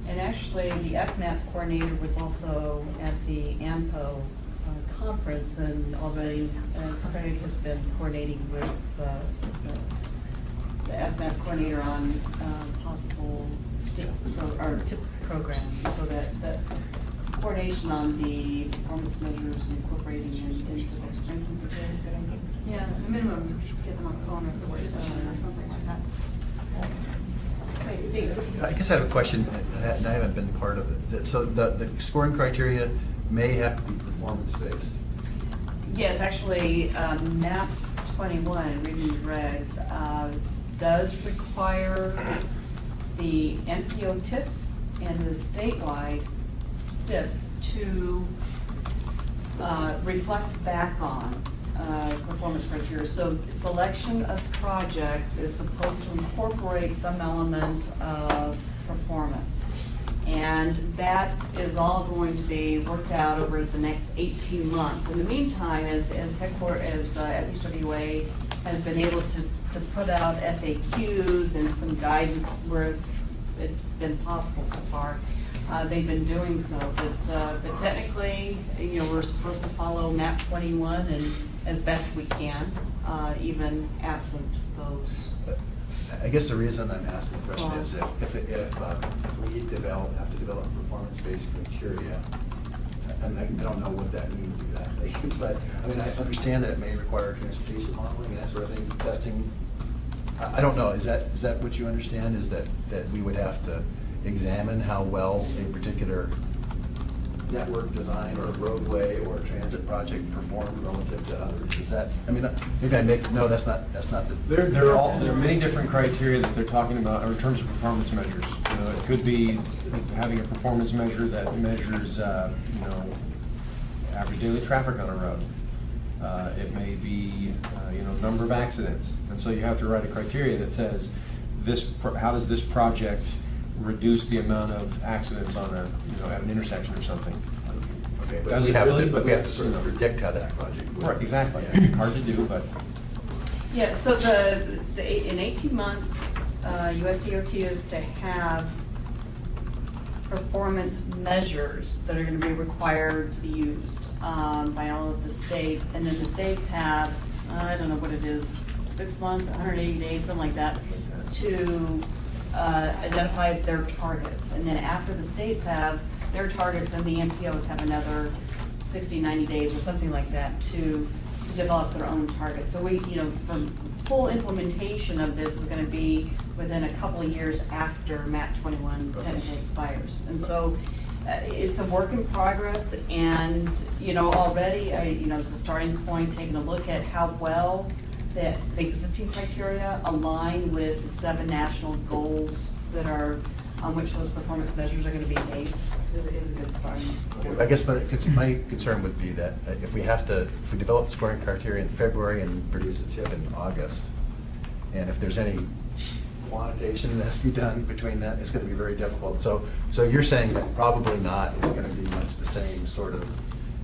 And actually, the FMATS coordinator was also at the AMPO conference, and already Craig has been coordinating with the FMATS coordinator on possible TIP programs, so that the coordination on the performance measures and incorporating into the drinking criteria is good. Yeah, as a minimum, get them on the phone at the work session or something like that. Okay, Steve. I guess I have a question, and I haven't been part of it. So the scoring criteria may have to be performance-based. Yes, actually, MAP 21, reading the regs, does require the NPO tips and the statewide STIPs to reflect back on performance criteria. So selection of projects is supposed to incorporate some element of performance. And that is all going to be worked out over the next 18 months. In the meantime, as FHWA has been able to put out FAQs and some guidance where it's been possible so far, they've been doing so. But technically, we're supposed to follow MAP 21 and as best we can, even absent those. I guess the reason I'm asking the question is if we have to develop performance-based criteria, and I don't know what that means exactly, but I understand that it may require transportation modeling and that sort of thing, testing. I don't know, is that what you understand, is that we would have to examine how well a particular network design or roadway or transit project performed relative to others? Is that, maybe I make, no, that's not the. There are many different criteria that they're talking about in terms of performance measures. It could be having a performance measure that measures, average daily traffic on a road. It may be, number of accidents. And so you have to write a criteria that says, how does this project reduce the amount of accidents on at an intersection or something? Okay, but Does we it have really? to, but we have to But sort of that's, predict how that project works. Right, exactly. Yeah. Hard to do, but. Yeah, so in 18 months, USDOT is to have performance measures that are going to be required to be used by all of the states. And then the states have, I don't know what it is, 6 months, 180 days, something like that, to identify their targets. And then after the states have their targets, then the MPOs have another 60, 90 days or something like that to develop their own targets. So we, from full implementation of this is going to be within a couple of years after MAP 21 technically expires. And so it's a work in progress, and, already, it's a starting point, taking a look at how well the existing criteria align with the 7 national goals that are, on which those performance measures are going to be based, is a good starting point. I guess my concern would be that if we develop the scoring criteria in February and produce a tip in August, and if there's any quantitation that has to be done between that, it's going to be very difficult. So you're saying that probably not is going to be much the same sort of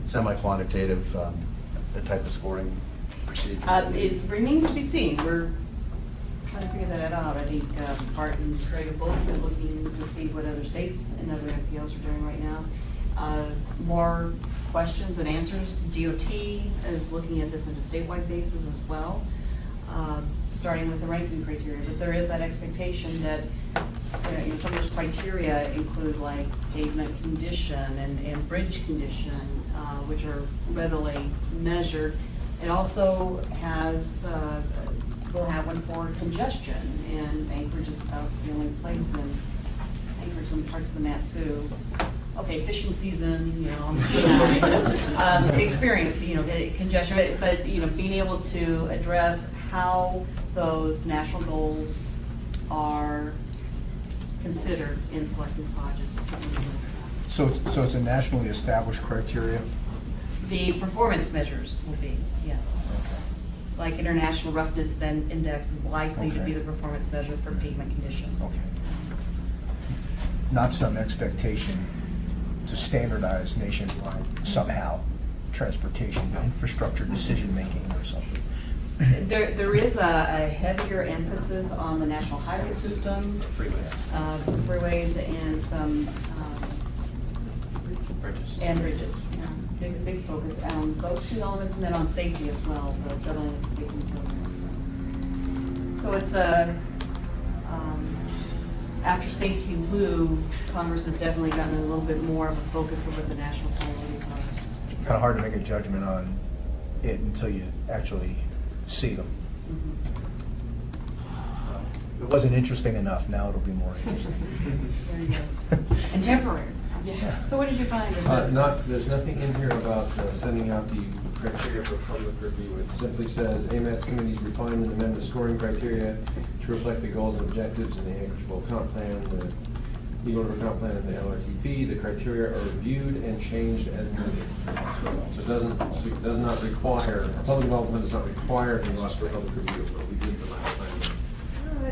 semi-quantitative the type of scoring procedure? It remains to be seen. We're trying to figure that out. I think Bart and Craig have both been looking to see what other states and other FPOs are doing right now. More questions and answers. DOT is looking at this on a statewide basis as well, starting with the ranking criteria. But there is that expectation that some of those criteria include like pavement condition and bridge condition, which are readily measured. It also has, we'll have one for congestion, and Anchorage is about the only place in Anchorage and parts of the Matsu. Okay, fishing season, experience, congestion, but, being able to address how those national goals are considered in selecting projects is something to look at. So it's a nationally established criteria? The performance measures will be, yes. Like International Roughness then Index is likely to be the performance measure for pavement condition. Okay. Not some expectation to standardize nationwide somehow transportation infrastructure decision-making or something? There is a heavier emphasis on the national highway system, freeways, and some Bridges. and bridges. Big focus on those 2 elements, and then on safety as well, the doubling of safety programs. So it's after safety Lou, Congress has definitely gotten a little bit more of a focus of what the national priorities are. Kind of hard to make a judgment on it until you actually see them. It wasn't interesting enough, now it'll be more interesting. There you go. And temporary. Yeah. So what did you find? There's nothing in here about sending out the criteria for public review. It simply says AMATS committees refine and amend the scoring criteria to reflect the goals and objectives in the Anchorage-Bull Comp Plan, the Eagle River Comp Plan, and the LRTP. The criteria are reviewed and changed as needed. So it does not require, public development does not require these for public review, but we did the last time.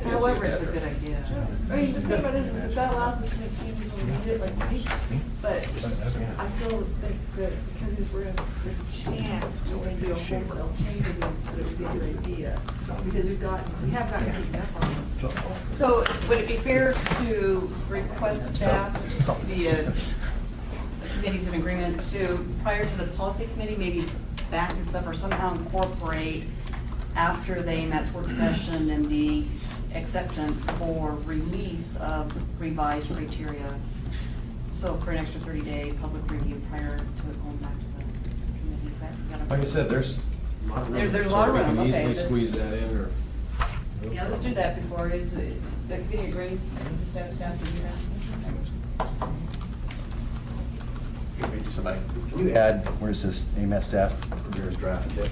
However, it's a good idea. I mean, the thing about it is that allows us to make changes when we need it, like me, but I still think that because there's a chance to when we do a wholesale change against it, it would be a good idea. Because we have gotten enough on it. So would it be fair to request staff, the committees in agreement to, prior to the policy committee, maybe back this up or somehow incorporate after the AMATS work session and the acceptance for release of revised criteria? So for an extra 30-day public review prior to it going back to the committee. Is that okay? Like I said, there's a lot of room. There's a lot of So room, we can okay, easily that's- squeeze that in, or. Yeah, let's do that before it is, the committee agree, just ask staff to do that. Somebody, can you add, where's this AMAT staff prepares draft tip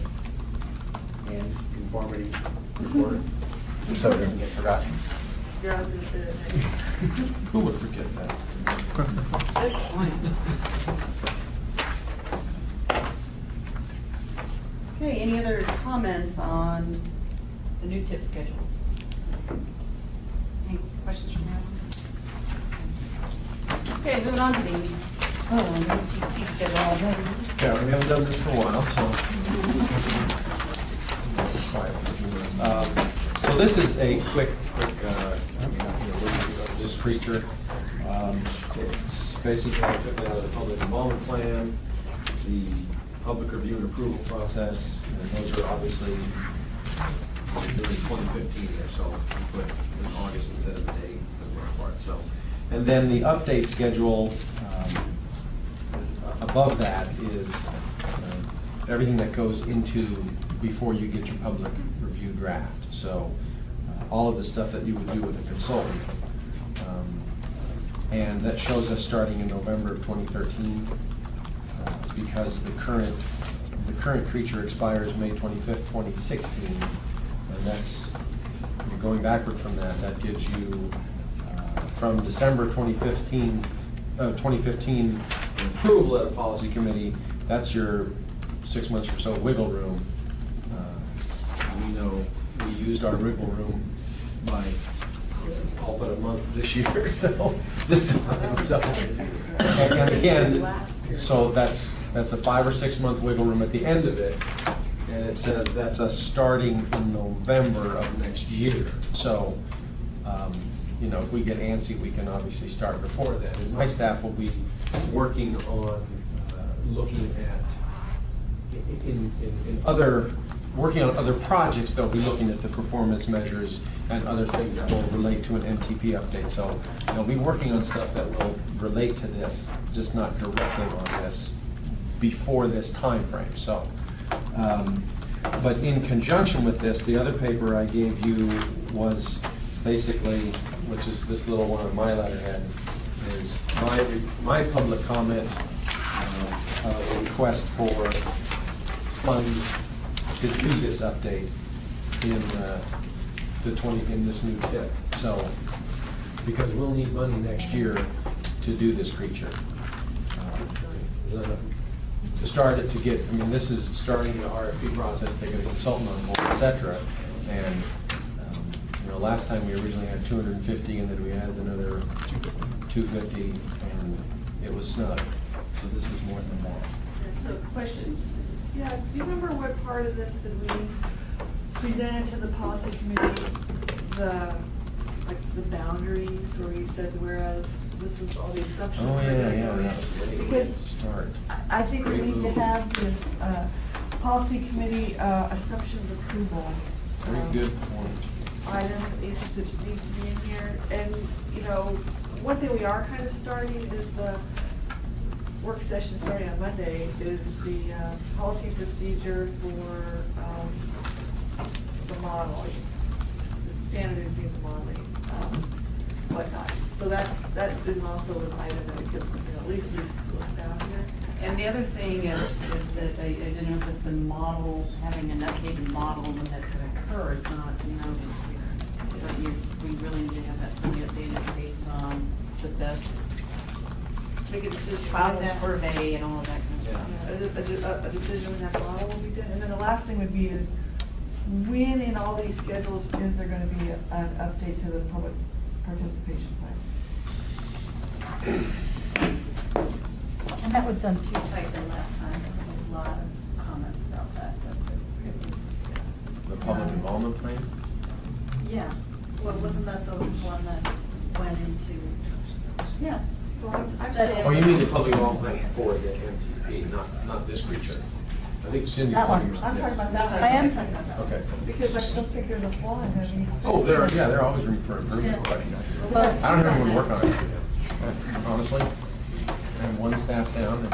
and conformity report, just so it doesn't get forgotten? You're out there. Who would forget that? Good point. Okay, any other comments on the new tip schedule? Any questions from anyone? Okay, moving on to the new TP schedule. Yeah, we haven't done this for a while, so. Quiet for a few minutes. So this is a quick overview of this creature. It's basically, I took it out of the public involvement plan, the public review and approval process, and those are obviously during 2015 or so, we put in August instead of the date for the most part, so. And then the update schedule, above that is everything that goes into before you get your public review draft. So all of the stuff that you would do with a consultant. And that shows us starting in November of 2013 because the current creature expires May 25th, 2016. And that's, you're going backward from that. That gives you from December 2015 approval at a policy committee, that's your 6 months or so wiggle room. We know we used our wiggle room by all but a month this year, so this time, so. And again, so that's a 5 or 6 month wiggle room at the end of it. And it says that's us starting in November of next year. So, you know, if we get antsy, we can obviously start before then. And my staff will be working on looking at, working on other projects. They'll be looking at the performance measures and other things that will relate to an MTP update. So they'll be working on stuff that will relate to this, just not directly on this before this time frame. So, but in conjunction with this, the other paper I gave you was basically, which is this little one on my letterhead, is my public comment, request for funds to do this update in in this new tip. So, because we'll need money next year to do this creature. To start it, to get, I mean, this is starting the RFP process, to get a consultant on board, et cetera. And, you know, last time we originally had 250, and then we added another 250, and it was snug. So this is more than that. So questions? Yeah, do you remember what part of this did we present to the policy committee, the boundaries, where you said whereas this is all the assumptions? Oh, we're gonna yeah, go in? Great Because start. I think we need to have this policy committee assumptions approval. Very good point. Item is that needs to be in here. And, you know, one thing we are kind of starting is the work session starting on Monday is the policy and procedure for the modeling, the standardizing the modeling, whatnot. So that is also an item that we could, you know, at least list down here. And the other thing is that I did notice that the model, having an updated model when that's going to occur is not noted here. But we really need to have that fully updated based on the best Make a decision. travel on that. survey and all of that kind of stuff. A decision when that model will be done. And then the last thing would be is, when in all these schedules is there gonna be an update to the public participation plan? And that was done too tight the last time. There was a lot of comments about that. It was, The public involvement plan? yeah. Well, wasn't that the one that went into? Yeah. Well, I'm That still. Oh, you mean the public involvement plan for the MTP, not this creature? I think Cindy's That one. talking about I'm talking about that one. I am talking about that. Okay. Because I still think there's a flaw in there. Oh, there always room for improvement. Yeah. But I don't have anyone work on it, honestly. I have one staff down and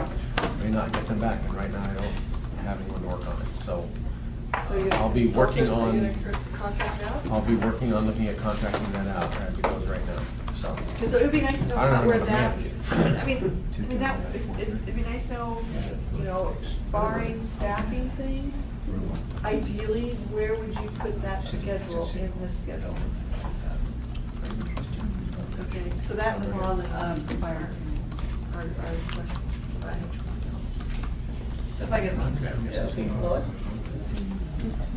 may not get them back, and right now I don't have anyone to work on it, so. So you're I'll be working consultant, on, you're gonna contract out? I'll be working on looking at contracting that out as it goes right now, so. Because it would be nice to know I don't know where how to that, manage it. I mean, it'd be nice to know, you know, barring staffing thing, ideally, where would you put that schedule in this schedule? Okay, so that was one of the, fire, our questions. So if I guess, Lois?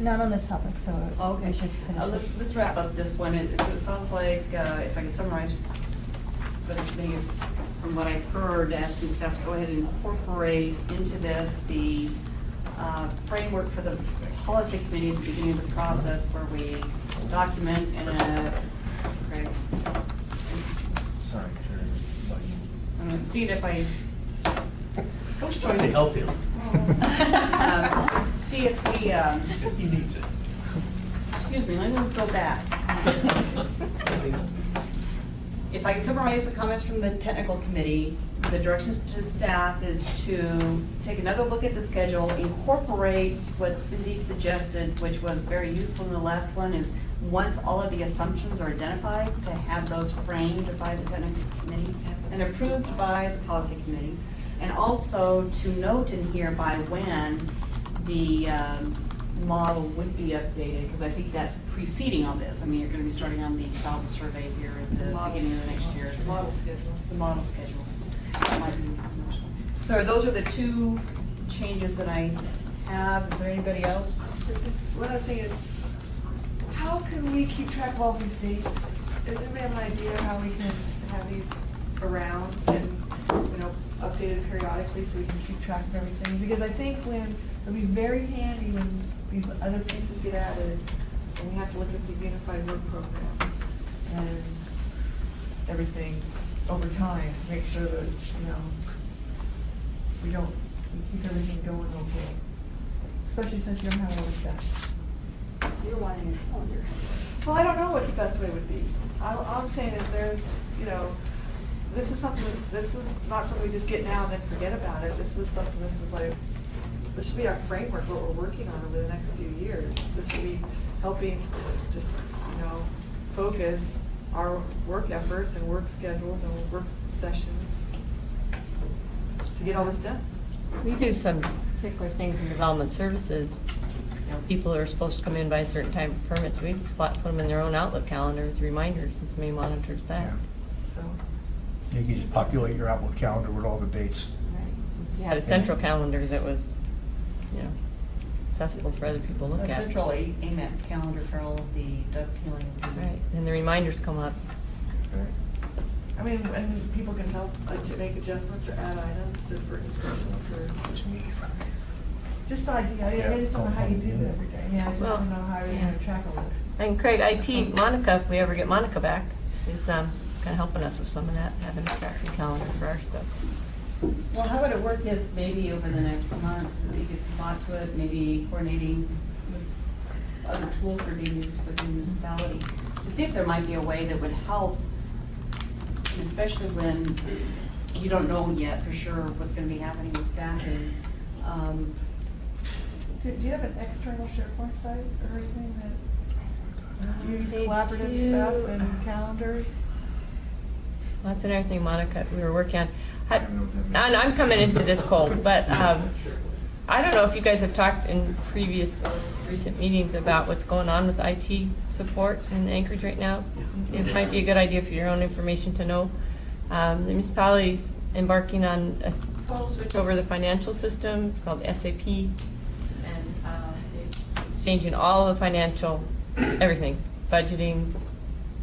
Not on this topic, so Okay. we should finish it. Let's wrap up this one. So it sounds like, if I can summarize for the committee, from what I've heard, asking staff to go ahead and incorporate into this the framework for the policy committee at the beginning of the process, where we document in a, right, Sorry, Chair. I'm seeing if I, I was trying to help him. see if we, He needs it. excuse me, let me go back. If I can summarize the comments from the technical committee, the directions to staff is to take another look at the schedule, incorporate what Cindy suggested, which was very useful in the last one, is once all of the assumptions are identified, to have those framed by the technical committee and approved by the policy committee. And also to note in here by when the model would be updated, because I think that's preceding all this. I mean, you're going to be starting on the development survey here at the beginning of the next year. The model schedule. The model schedule. That might be. So those are the two changes that I have. Is there anybody else? One other thing is, how can we keep track of all these dates? Does anybody have an idea how we can have these around and, updated periodically so we can keep track of everything? Because I think it'll be very handy when these other pieces get added, and we have to look at the unified work program and everything over time, to make sure that, we keep everything going okay. Especially since you don't have all the stuff. So you're wanting a calendar. Well, I don't know what the best way would be. All I'm saying is there's, this is something, this is not something we just get now and then forget about it. This is something, this should be our framework, what we're working on over the next few years. This should be helping just, focus our work efforts and work schedules and work sessions to get all this done. We do some particular things in development services. People are supposed to come in by a certain time for permits. We just put them in their own Outlook calendar with reminders, and somebody monitors that. Yeah. So, You can just populate your Outlook calendar with all the dates. You had a central calendar that was, accessible for other people to look A at. central AMATS calendar for all of the dovetailing. Right, and the reminders come up. I mean, and people can help make adjustments or add items for instructions or. It's me. Just the idea, I just don't know how you do that every day. I just Well, don't know how you're gonna track all that. And Craig, IT, Monica, if we ever get Monica back, is kind of helping us with some of that, having a tracking calendar for our stuff. Well, how would it work if maybe over the next month, we give some thought to it, maybe coordinating with other tools that are being used for the municipality, to see if there might be a way that would help, and especially when you don't know yet for sure what's going to be happening with staffing. Do you have an external SharePoint site or anything that you use They collaborative do. stuff and calendars? Well, that's another thing, Monica, we were working on. And I'm coming into this cold, but I don't know if you guys have talked in recent meetings about what's going on with IT support in Anchorage right now. It might be a good idea for your own information to know. The municipality's embarking on a total switch over the financial system. It's called SAP. And it's changing all the financial, everything, budgeting,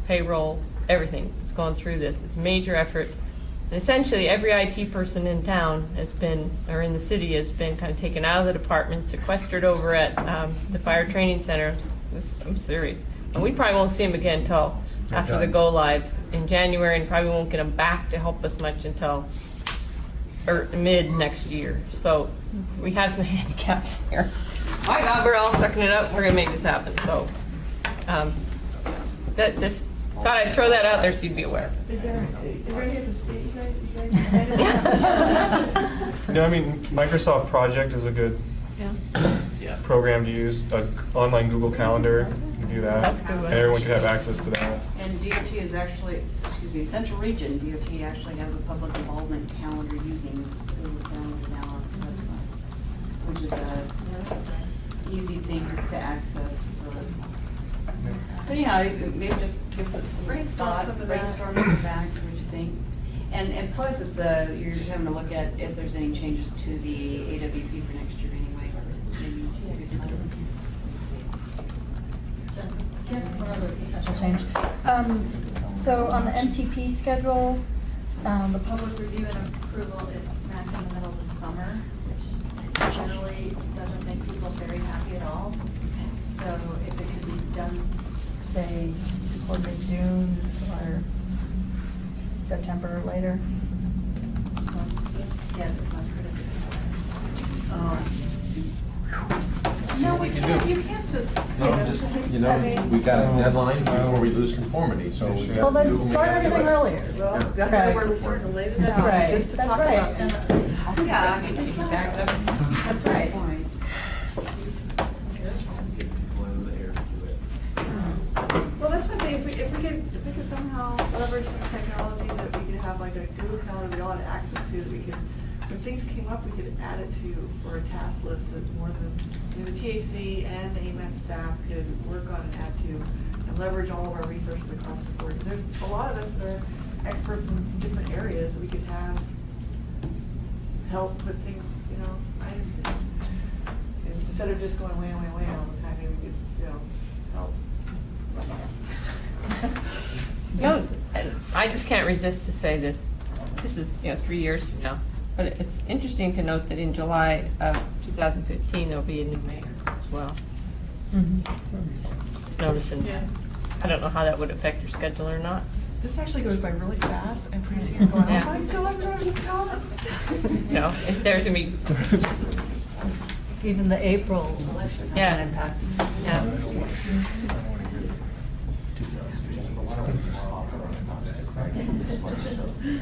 payroll, everything. It's going through this. It's a major effort. And essentially, every IT person in town has been, or in the city, has been kind of taken out of the department, sequestered over at the fire training center. I'm serious. And we probably won't see them again until after the go live in January, and probably won't get them back to help us much until mid next year. So we have some handicaps here. My God, we're all sucking it up. We're gonna make this happen. So just thought I'd throw that out there so you'd be aware. Is there any at the state you guys? No, I mean, Microsoft Project is a good program to use. Online Google Calendar, you can do that. That's a good one. And everyone can have access to that. And DOT is actually, Central Region, DOT actually has a public involvement calendar using Google Calendar now on the website, which is a easy thing to access. But anyhow, maybe just gives it some thought, brainstorm in the back, see what you think. And plus, it's you're having to look at if there's any changes to the AWP for next year anyway, so it's maybe a good time. change. So on the MTP schedule, the public review and approval is smack in the middle of the summer, which generally doesn't make people very happy at all. So if it could be done, say, before mid-June or September or later. Yeah, there's no criticism. See what we can do. You can't just. You I mean- we got a deadline before we lose conformity, so we Well, got to do then what we start gotta do. everything earlier. Well, that's why we're starting to lay this That's out, right. just to That's talk right. about these. Yeah, I mean, you can back it up. That's right. Well, that's one thing, if we could somehow leverage some technology that we could have like a Google Calendar we all had access to, that we could, when things came up, we could add it to, or a task list that more than, you know, the TAC and the AMATS staff could work on and add to, and leverage all of our resources across the board. 'Cause there's a lot of us that are experts in different areas, we could have help put things, you know, items in. And instead of just going way all the time, maybe we could, you know, help. You know, I just can't resist to say this. This is, 3 years from now. But it's interesting to note that in July of 2015, there'll be a new mayor as well. Just noticing. Yeah. I don't know how that would affect your schedule or not. This actually goes by really fast, and pretty soon you're going, oh Yeah. my God, we're already gone. If there's gonna be, Even the April election has Yeah. an impact. yeah.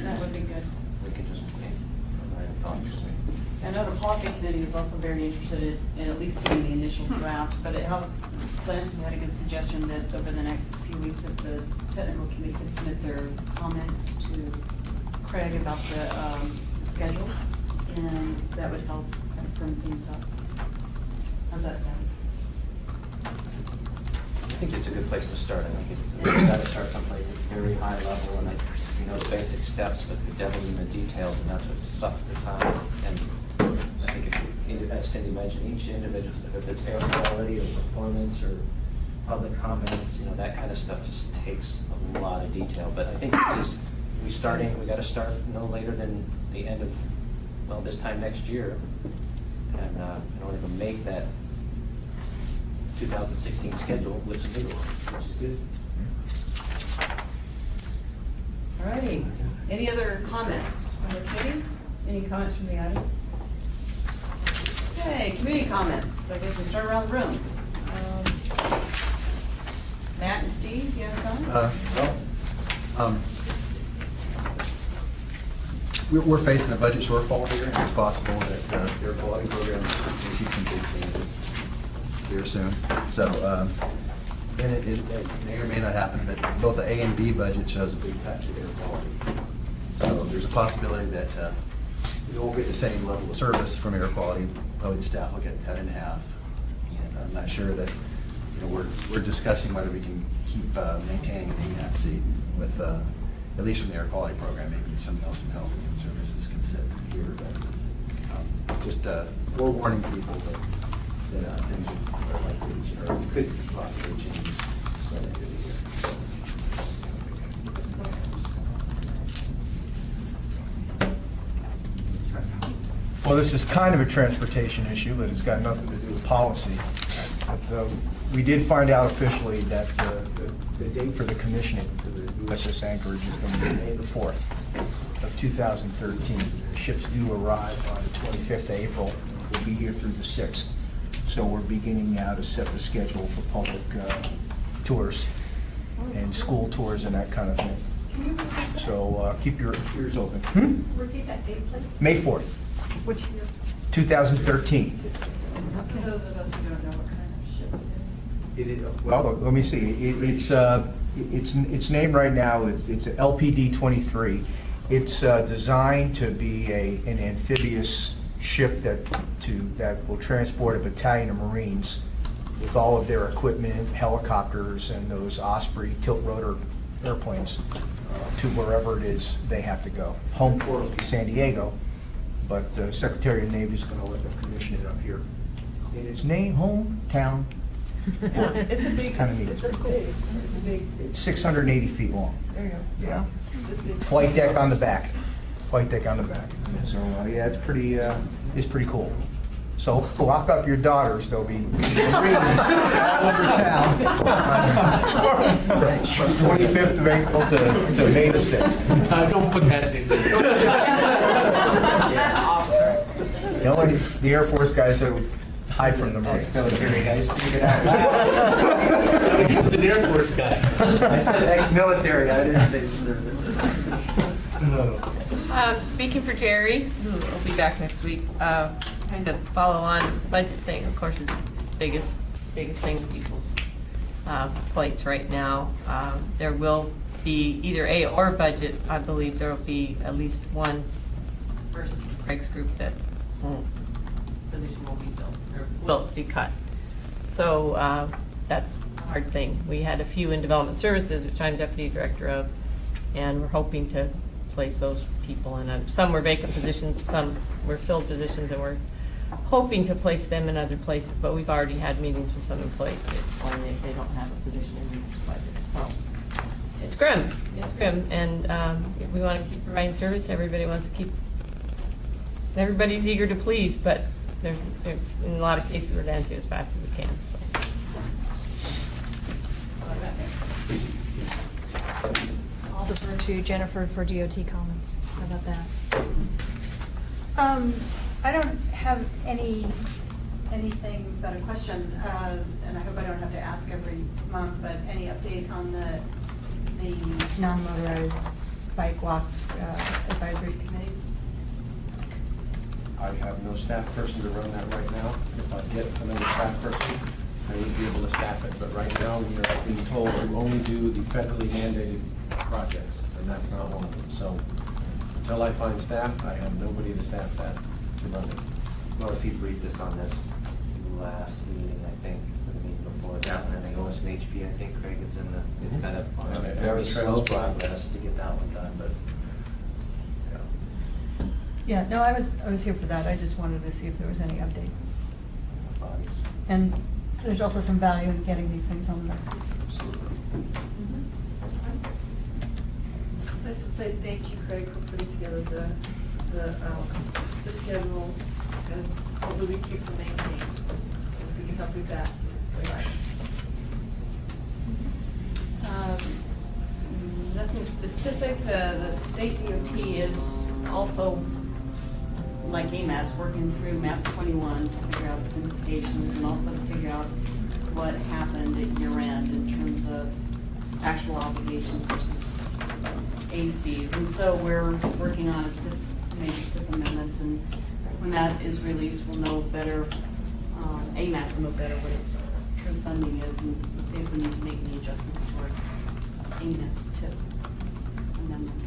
That would be good. We could just provide thoughts. I know the policy committee is also very interested in at least seeing the initial draft, but it helped, Lansing had a good suggestion that over the next few weeks, if the technical committee could submit their comments to Craig about the schedule, and that would help kind of firm things up. How's that sound? I think it's a good place to start. I think we've got to start someplace at a very high level, and the basic steps, but the devil's in the details, and that's what sucks the time. And I think as Cindy mentioned, each individual, if it's air quality or performance or public comments, that kind of stuff just takes a lot of detail. But I think it's just, we got to start no later than the end of, this time next year. And in order to make that 2016 schedule with some wiggle room, which is good. All righty. Any other comments from the committee? Any comments from the audience? Okay, community comments. I guess we start around the room. Matt and Steve, you have a comment? We're facing a budget shortfall here, and it's possible that their quality program may see some big changes here soon. So, and it may or may not happen, but both the A and B budget shows a big cut to air quality. So there's a possibility that we won't get the same level of service from air quality. Probably the staff will get cut in half. And I'm not sure that, we're discussing whether we can keep maintaining an AMATS seat with, at least from the air quality program, maybe something else from health and services can sit here. But just forewarning people that things are likely to, or could possibly change by the end of the year. Well, this is kind of a transportation issue, but it's got nothing to do with policy. But, we did find out officially that the date for the commissioning for the USS Anchorage is going to be May the 4th of 2013. Ships do arrive on the 25th of April. We'll be here through the 6th. So we're beginning now to set the schedule for public tours and school tours and that kind of thing. So keep your ears open. Repeat that date, please. May 4th, Which year? 2013. For those of us who don't know what kind of ship it is. It is, well, let me see. It's named right now, it's an LPD 23. It's designed to be an amphibious ship that will transport a battalion of Marines with all of their equipment, helicopters, and those Osprey tilt-rotor airplanes to wherever it is they have to go. Home port will be San Diego, but Secretary of the Navy is going to let them commission it up here in its hometown It's a big, Kinda neat. it's a big, it's a big. It's 680 feet long. There you go. Yeah. It's big. Flight deck on the back. Flight deck on the back. So, yeah, it's pretty cool. So lock up your daughters, they'll be all over town. 25th of April to May the 6th. Don't put that in. The Air Force guys that would hide from the Marines. Ex-military guy, speak it out loud. He was an Air Force guy. I said ex-military, I didn't say service. Speaking for Jerry, who will be back next week, kind of follow on budget thing, of course, is the biggest thing on people's plates right now. There will be either a or budget. I believe there will be at least one person from Craig's group that position won't be filled, or will be cut. So that's a hard thing. We had a few in development services, which I'm deputy director of, and we're hoping to place those people in. Some were vacant positions, some were filled positions, and we're hoping to place them in other places, but we've already had meetings with some employees that explain they don't have a position in this budget. So it's grim. It's grim. And we want to keep providing service. Everybody wants to keep, everybody's eager to please, but there's in a lot of cases we're dancing as fast as we can. So. I'll defer to Jennifer for DOT comments. How about that? I don't have anything but a question, and I hope I don't have to ask every month, but any update on the non-motorized bike walk advisory committee? I have no staff person to run that right now. If I get another staff person, I would be able to staff it, but right now we are being told to only do the federally mandated projects, and that's not one of them. So until I find staff, I have nobody to staff that, to run it. Lois, he briefed us on this last meeting, I think, or the meeting before that one, and the OSNHP, I think Craig is in the, it's kind of on a Okay. very slow Trails. progress to get that one done, but. Yeah, no, I was here for that. I just wanted to see if there was any update. Bodies. And there's also some value in getting these things on the record. Absolutely. I should say thank you, Craig, for putting together the schedules, and hopefully we keep them maintained. If we can help with that, we're right. Nothing specific. The state DOT is also, like AMATS, working through map 21 to figure out its implications and also to figure out what happened at year end in terms of actual obligations versus ACs. And so we're working on a major STIP amendment, and when that is released, we'll know better, AMATS will know better what its true funding is, and we'll see if we need to make any adjustments toward AMATS TIP amendment.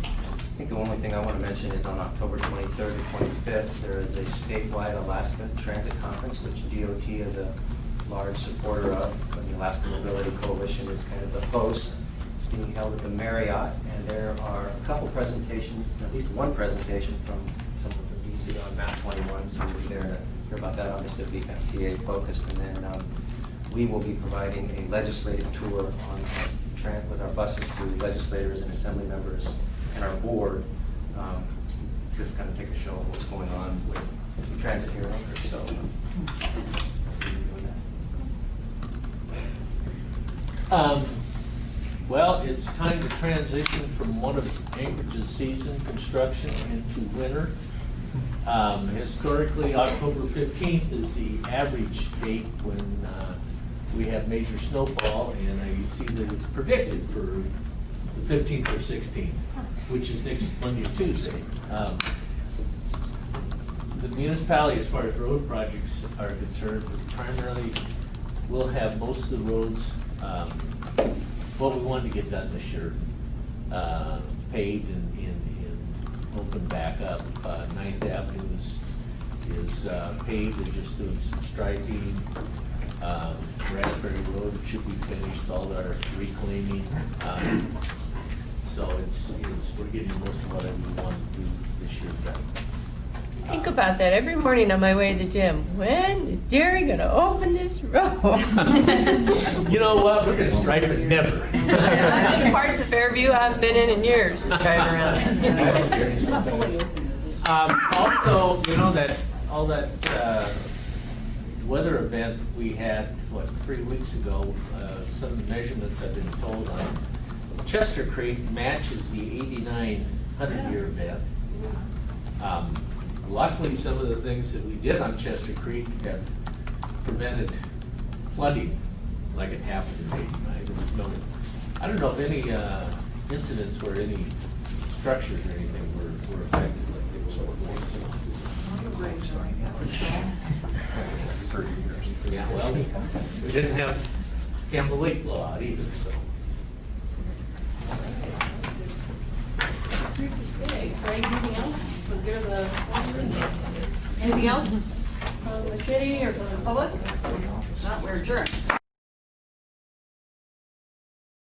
I think the only thing I want to mention is on October 23rd and 25th, there is a statewide Alaska Transit Conference, which DOT is a large supporter of. And the Alaska Mobility Coalition is kind of the host. It's being held at the Marriott, and there are a couple presentations, at least one presentation from someone from DC on map 21, so we'll be there to hear about that. Obviously, it'll be FTA focused, and then we will be providing a legislative tour on with our buses to legislators and assembly members and our board, just kind of take a show of what's going on with transit here in Anchorage. So, Well, it's time to transition from one of Anchorage's season construction into winter. Historically, October 15th is the average date when we have major snowfall, and you see that it's predicted for the 15th or 16th, which is next Monday or Tuesday. The municipality, as far as road projects are concerned, primarily will have most of the roads, what we wanted to get done this year, paved and opened back up. 9th Avenue is paved, they're just doing some striping. Raspberry Road should be finished, all our reclaiming. So we're getting most of what we want to do this year done. Think about that every morning on my way to the gym. When is Jerry gonna open this road? You know what, we're gonna stripe it never. I've been parts of Fairview I've been in years driving around. Also, you know, all that weather event we had, what, 3 weeks ago, some measurements have been told on Chester Creek matches the 89 100-year event. Luckily, some of the things that we did on Chester Creek have prevented flooding like it happened in 89. There was no, I don't know if any incidents where any structures or anything were affected like they were. Yeah, well, we didn't have Campbell Lake blowout either, so. Okay, Greg, anything else? We'll go to the, anything else from the committee or from the public? Not, we're adjourned.